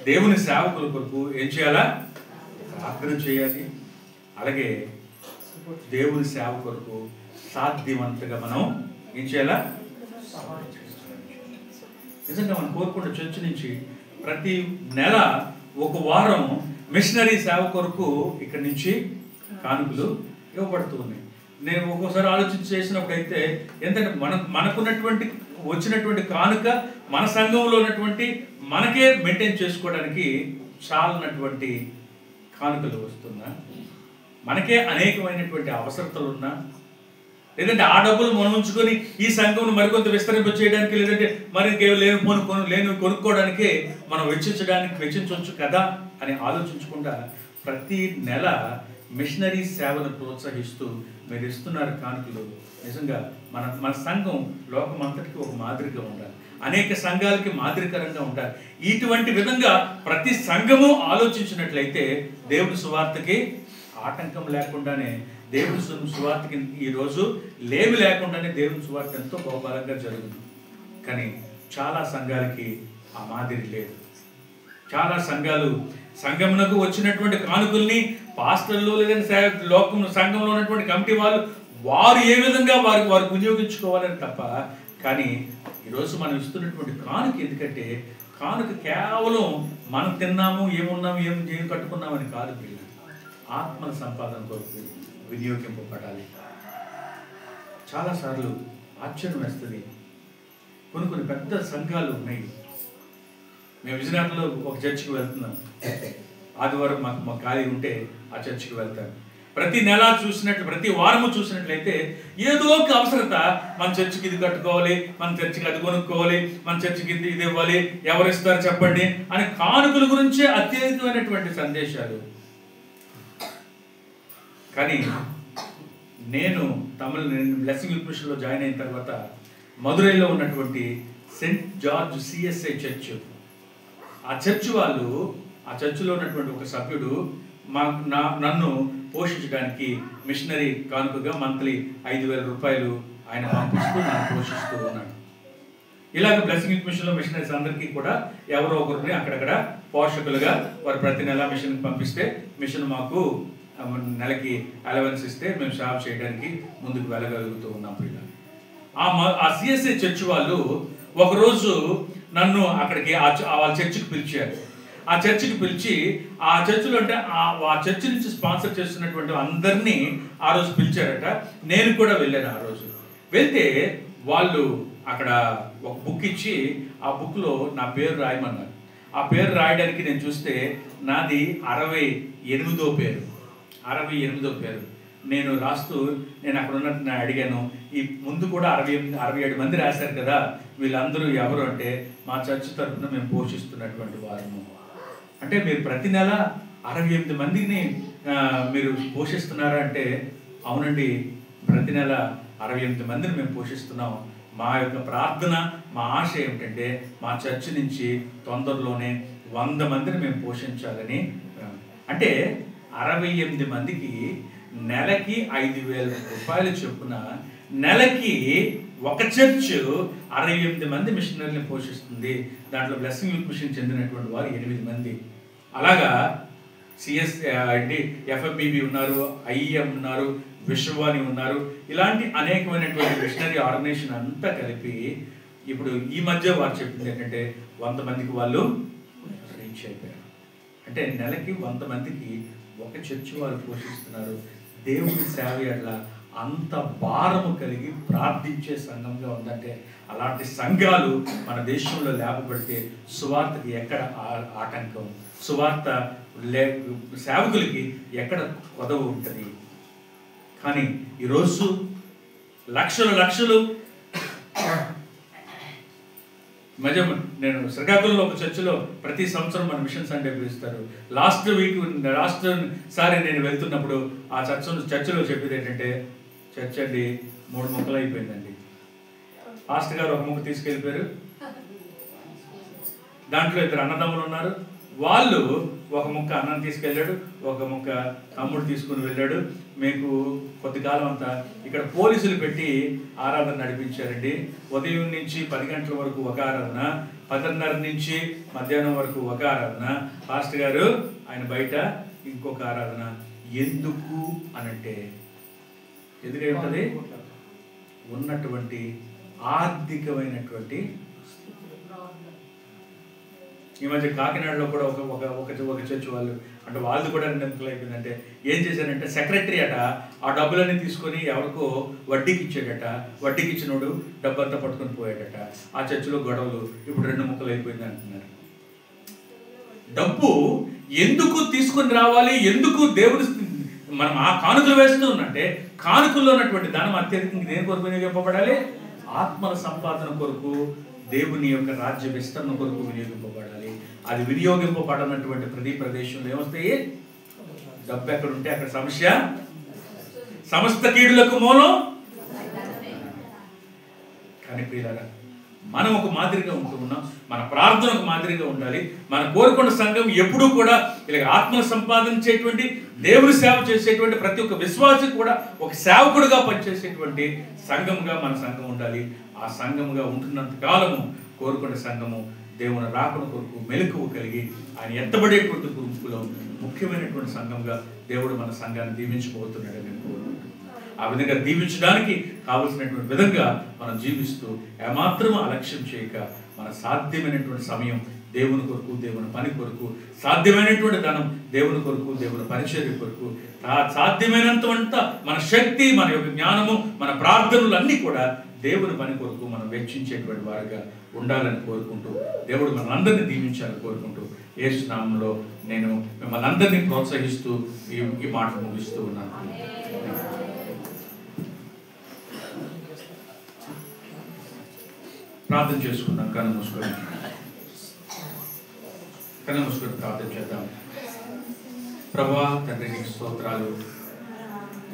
దేవుని సేవకుల కొరకు ఏం చేయాలా? ప్రార్థన చేయాలి. అలాగే దేవుని సేవ కొరకు సాధ్యమంతగా మనం ఏం చేయాలా? నిజంగా మనం కోరుకుంటే చర్చ్ నుంచి ప్రతి నెల ఒక వారం మిషనరీ సేవ కొరకు ఇక్కడి నుంచి కానుకలు ఇవ్వబడుతూ ఉన్నాయి. నేను ఒక్కోసారి ఆలోచించి చేసినప్పుడు అయితే ఏంటంటే మనకున్నటువంటి వచ్చినటువంటి కానుక మన సంఘంలో ఉన్నటువంటి మనకే మెయింటైన్ చేసుకోవడానికి చాలనటువంటి కానుకలు వస్తున్నా, మనకే అనేకమైనటువంటి అవసరతలు ఉన్నా, లేదంటే ఆ డబ్బులు మనం ఉంచుకొని ఈ సంఘం మరికొంత విస్తరింప చేయడానికి, లేదంటే మరి లేని కొనుక్కోవడానికి మనం వెచ్చించవచ్చు కదా అని ఆలోచించకుండా ప్రతి నెల మిషనరీ సేవను ప్రోత్సహిస్తూ మీరు ఇస్తున్నారు కానుకలు. నిజంగా మన సంఘం లోకమంతటికి ఒక మాదిరిగా ఉండాలి, అనేక సంఘాలకి మాదిరికరంగా ఉండాలి. ఇటువంటి విధంగా ప్రతి సంఘము ఆలోచించినట్లయితే దేవుని సువార్తకి ఆటంకం లేకుండానే, దేవుని సువార్తకి ఈరోజు లేమి లేకుండానే దేవుని సువార్త ఎంతో బహుబలంగా జరుగుతుంది. కానీ చాలా సంఘాలకి ఆ మాదిరి లేదు. చాలా సంఘాలు సంఘమునకు వచ్చినటువంటి కానుకల్ని పాస్టర్లు లేదంటే సంఘంలో ఉన్నటువంటి కమిటీ వారు ఏ విధంగా వారికి వినియోగించుకోవాలని తప్ప. కానీ ఈరోజు మనం ఇస్తున్నటువంటి కానుక ఎందుకంటే కానుక కేవలం మనం తిన్నాము, ఏమున్నాము, ఏం కట్టుకున్నామని కాదు పిల్లలు. ఆత్మల సంపాదన కొరకు వినియోగింపబడాలి. చాలాసార్లు ఆశ్చర్యం వేస్తుంది. కొన్ని పెద్ద సంఘాలు ఉన్నాయి. మేము విజయనగరంలో ఒక చర్చికి వెళ్తున్నాం. ఆదివారం మాకు ఖాళీ ఉంటే ఆ చర్చికి వెళ్తాం. ప్రతి నెల ప్రతి వారము చూసినట్లయితే ఏదో ఒక అవసరత, మన చర్చికి ఇది కట్టుకోవాలి, మన చర్చికి అది కొనుక్కోవాలి, మన చర్చికి ఇది ఇవ్వాలి, ఎవరిస్తారు చెప్పండి అని కానుకల గురించే అత్యధికమైనటువంటి సందేశాలు. కానీ నేను బ్లెస్సింగ్ యూత్ మిషన్లో జాయిన్ అయిన తర్వాత మదురైలో ఉన్నటువంటి సెయింట్ జార్జ్ సిఎస్ఐ చర్చ్, ఆ చర్చిలో ఉన్నటువంటి ఒక సభ్యుడు నన్ను పోషించడానికి మిషనరీ కానుకగా మంత్లీ 5,000 రూపాయలు ఆయన పంపిస్తూ నన్ను పోషిస్తూ ఉన్నాడు. ఇలాగ బ్లెస్సింగ్ యూత్ మిషన్లో మిషనరీస్ అందరికీ కూడా ఎవరో ఒకరిని అక్కడక్కడ పోషకులుగా వారు ప్రతి నెల మిషన్కి పంపిస్తే మిషన్ మాకు నెలకి అలవెన్స్ ఇస్తే మేము సేవ చేయడానికి ముందుకు వెళ్ళగలుగుతూ ఉన్నాం. ఆ సిఎస్ఐ చర్చ్ వాళ్ళు ఒకరోజు నన్ను అక్కడికి వాళ్ళ చర్చికి పిలిచారు. ఆ చర్చికి పిలిచి ఆ చర్చిలో అంటే ఆ చర్చి నుంచి స్పాన్సర్ చేస్తున్నటువంటి అందరినీ ఆ రోజు పిలిచారట. నేను కూడా వెళ్ళాను. ఆ రోజు వెళ్తే వాళ్ళు అక్కడ ఒక బుక్ ఇచ్చి ఆ బుక్లో నా పేరు రాయమన్నారు. ఆ పేరు రాయడానికి నేను చూస్తే నాది 68వ పేరు. 68వ పేరు నేను రాస్తూ నేను అక్కడ ఉన్నట్టు అడిగాను. ఈ ముందు కూడా 67 మంది రాశారు కదా, వీళ్ళందరూ ఎవరు అంటే మా చర్చ్ తరఫున మేము పోషిస్తున్నటువంటి వారము. అంటే మీరు ప్రతి నెల 68 మందిని మీరు పోషిస్తున్నారా అంటే అవునండి, ప్రతి నెల 68 మందిని మేము పోషిస్తున్నాం. మా యొక్క ప్రార్థన, మా ఆశ ఏమిటంటే మా చర్చ్ నుంచి తొందరలోనే 100 మందిని మేము పోషించాలని. అంటే 68 మందికి నెలకి 5,000 రూపాయలు చొప్పున నెలకి ఒక చర్చ్ 68 మంది మిషనరీని పోషిస్తుంది. దాంట్లో బ్లెస్సింగ్ యూత్ మిషన్ చెందినటువంటి వారు 8 మంది. అలాగా ఎఫ్ఎంబిబి ఉన్నారు, ఐఎం ఉన్నారు, విశ్వవాణి ఉన్నారు. ఇలాంటి అనేకమైనటువంటి మిషనరీ ఆర్గనైజేషన్ అంతా కలిపి ఇప్పుడు ఈ మధ్య వారు చెప్పింది ఏంటంటే 100 మందికి వాళ్ళు రీచ్ అయిపోయారు. అంటే నెలకి 100 మందికి ఒక చర్చ్ వాళ్ళు పోషిస్తున్నారు. దేవుడి సేవ అట్లా అంత భారము కలిగి ప్రార్థించే సంఘంగా ఉందంటే అలాంటి సంఘాలు మన దేశంలో లేపబడితే సువార్తకి ఎక్కడ ఆటంకం, సువార్త సేవకులకి ఎక్కడ కొదవ ఉంటుంది. కానీ ఈరోజు లక్షలు మధ్య నేను శ్రీకాకుళంలో ఒక చర్చిలో ప్రతి సంవత్సరం మన మిషన్ సండే పిలుస్తారు. లాస్ట్ సారి నేను వెళ్తున్నప్పుడు ఆ చర్చిలో చెప్పేది ఏంటంటే, చర్చ్ అండి 3 ముక్కలు అయిపోయిందండి. పాస్టర్ గారు ఒక ముక్క తీసుకెళ్ళిపోయారు. దాంట్లో 2 అన్నదమ్ములు ఉన్నారు. వాళ్ళు ఒక ముక్క అన్నం తీసుకెళ్ళాడు, ఒక ముక్క తమ్ముడు తీసుకుని వెళ్ళాడు. మీకు కొద్ది కాలం అంతా ఇక్కడ పోలీసులు పెట్టి ఆరాధన నడిపించారండి. ఉదయం నుంచి 10 గంటల వరకు ఒక ఆరాధన, 10:30 నుంచి మధ్యాహ్నం వరకు ఒక ఆరాధన. పాస్టర్ గారు ఆయన బయట ఇంకొక ఆరాధన. ఎందుకు అనంటే ఎందుకై ఉంటుంది? ఉన్నటువంటి ఆర్థికమైనటువంటి. ఈ మధ్య కాకినాడలో కూడా ఒక చర్చ్ వాళ్ళు అంటే వాళ్ళు కూడా ఎందుకు అయిపోయిందంటే ఏం చేశారంటే సెక్రటరీ అట ఆ డబ్బులన్నీ తీసుకొని ఎవరికో వడ్డీకి ఇచ్చాడట. వడ్డీకి ఇచ్చినోడు డబ్బంతా పట్టుకొని పోయాడట. ఆ చర్చిలో గొడవలు ఇప్పుడు 2 ముక్కలు అయిపోయింది అంటున్నారు. డబ్బు ఎందుకు తీసుకొని రావాలి? ఎందుకు దేవుడు మనం ఆ కానుకలు వేస్తూ ఉన్నట్టే కానుకల్లో ఉన్నటువంటి ధనం అత్యధికంగా దేని కొరకు వినియోగింపబడాలి? ఆత్మల సంపాదన కొరకు, దేవుని యొక్క రాజ్య విస్తరణ కొరకు వినియోగింపబడాలి. అది వినియోగింపబడనటువంటి ప్రతి ప్రదేశంలో ఏమొస్తాయి? డబ్బు ఎక్కడ ఉంటే అక్కడ సమస్య, సమస్త కీడులకు మూలం. కానీ ప్రియులారా, మనం ఒక మాదిరిగా ఉంటూ ఉన్నాం. మన ప్రార్థన ఒక మాదిరిగా ఉండాలి. మన కోరుకున్న సంఘం ఎప్పుడూ కూడా ఇలా ఆత్మను సంపాదించేటువంటి, దేవుని సేవ చేసేటువంటి ప్రతి ఒక్క విశ్వాసి కూడా ఒక సేవకుడుగా పనిచేసేటువంటి సంఘంగా మన సంఘం ఉండాలి. ఆ సంఘముగా ఉంటున్నంత కాలము కోరుకున్న సంఘము దేవుని రాకడ కొరకు మెలకువ కలిగి ఆయన ఎత్తబడేటువంటి గుంపులో ముఖ్యమైనటువంటి సంఘంగా దేవుడు మన సంఘాన్ని దీవించబోతున్నాడని నేను కోరుకుంటున్నాను. ఆ విధంగా దీవించడానికి కావలసినటువంటి విధంగా మనం జీవిస్తూ ఏమాత్రం అలక్ష్యం చేయక మన సాధ్యమైనటువంటి సమయం దేవుని కొరకు, దేవుని పని కొరకు, సాధ్యమైనటువంటి ధనం దేవుని కొరకు, దేవుని పరిచర్య కొరకు, సాధ్యమైనంత మన శక్తి, మన యొక్క జ్ఞానము, మన ప్రార్థనలు అన్నీ కూడా దేవుని పని కొరకు మనం వెచ్చించేటువంటి వారిగా ఉండాలని కోరుకుంటూ, దేవుడు మనందరినీ దీవించాలని కోరుకుంటూ, యేసు నామములో నేను మిమ్మల్ని అందరినీ ప్రోత్సహిస్తూ ఈ మాట ముగిస్తూ ఉన్నాను. ప్రార్థన చేసుకుందాం. కన్ను మూసుకొని ప్రార్థన చేద్దాం. ప్రభువా తండ్రి, నీకు స్తోత్రాలు.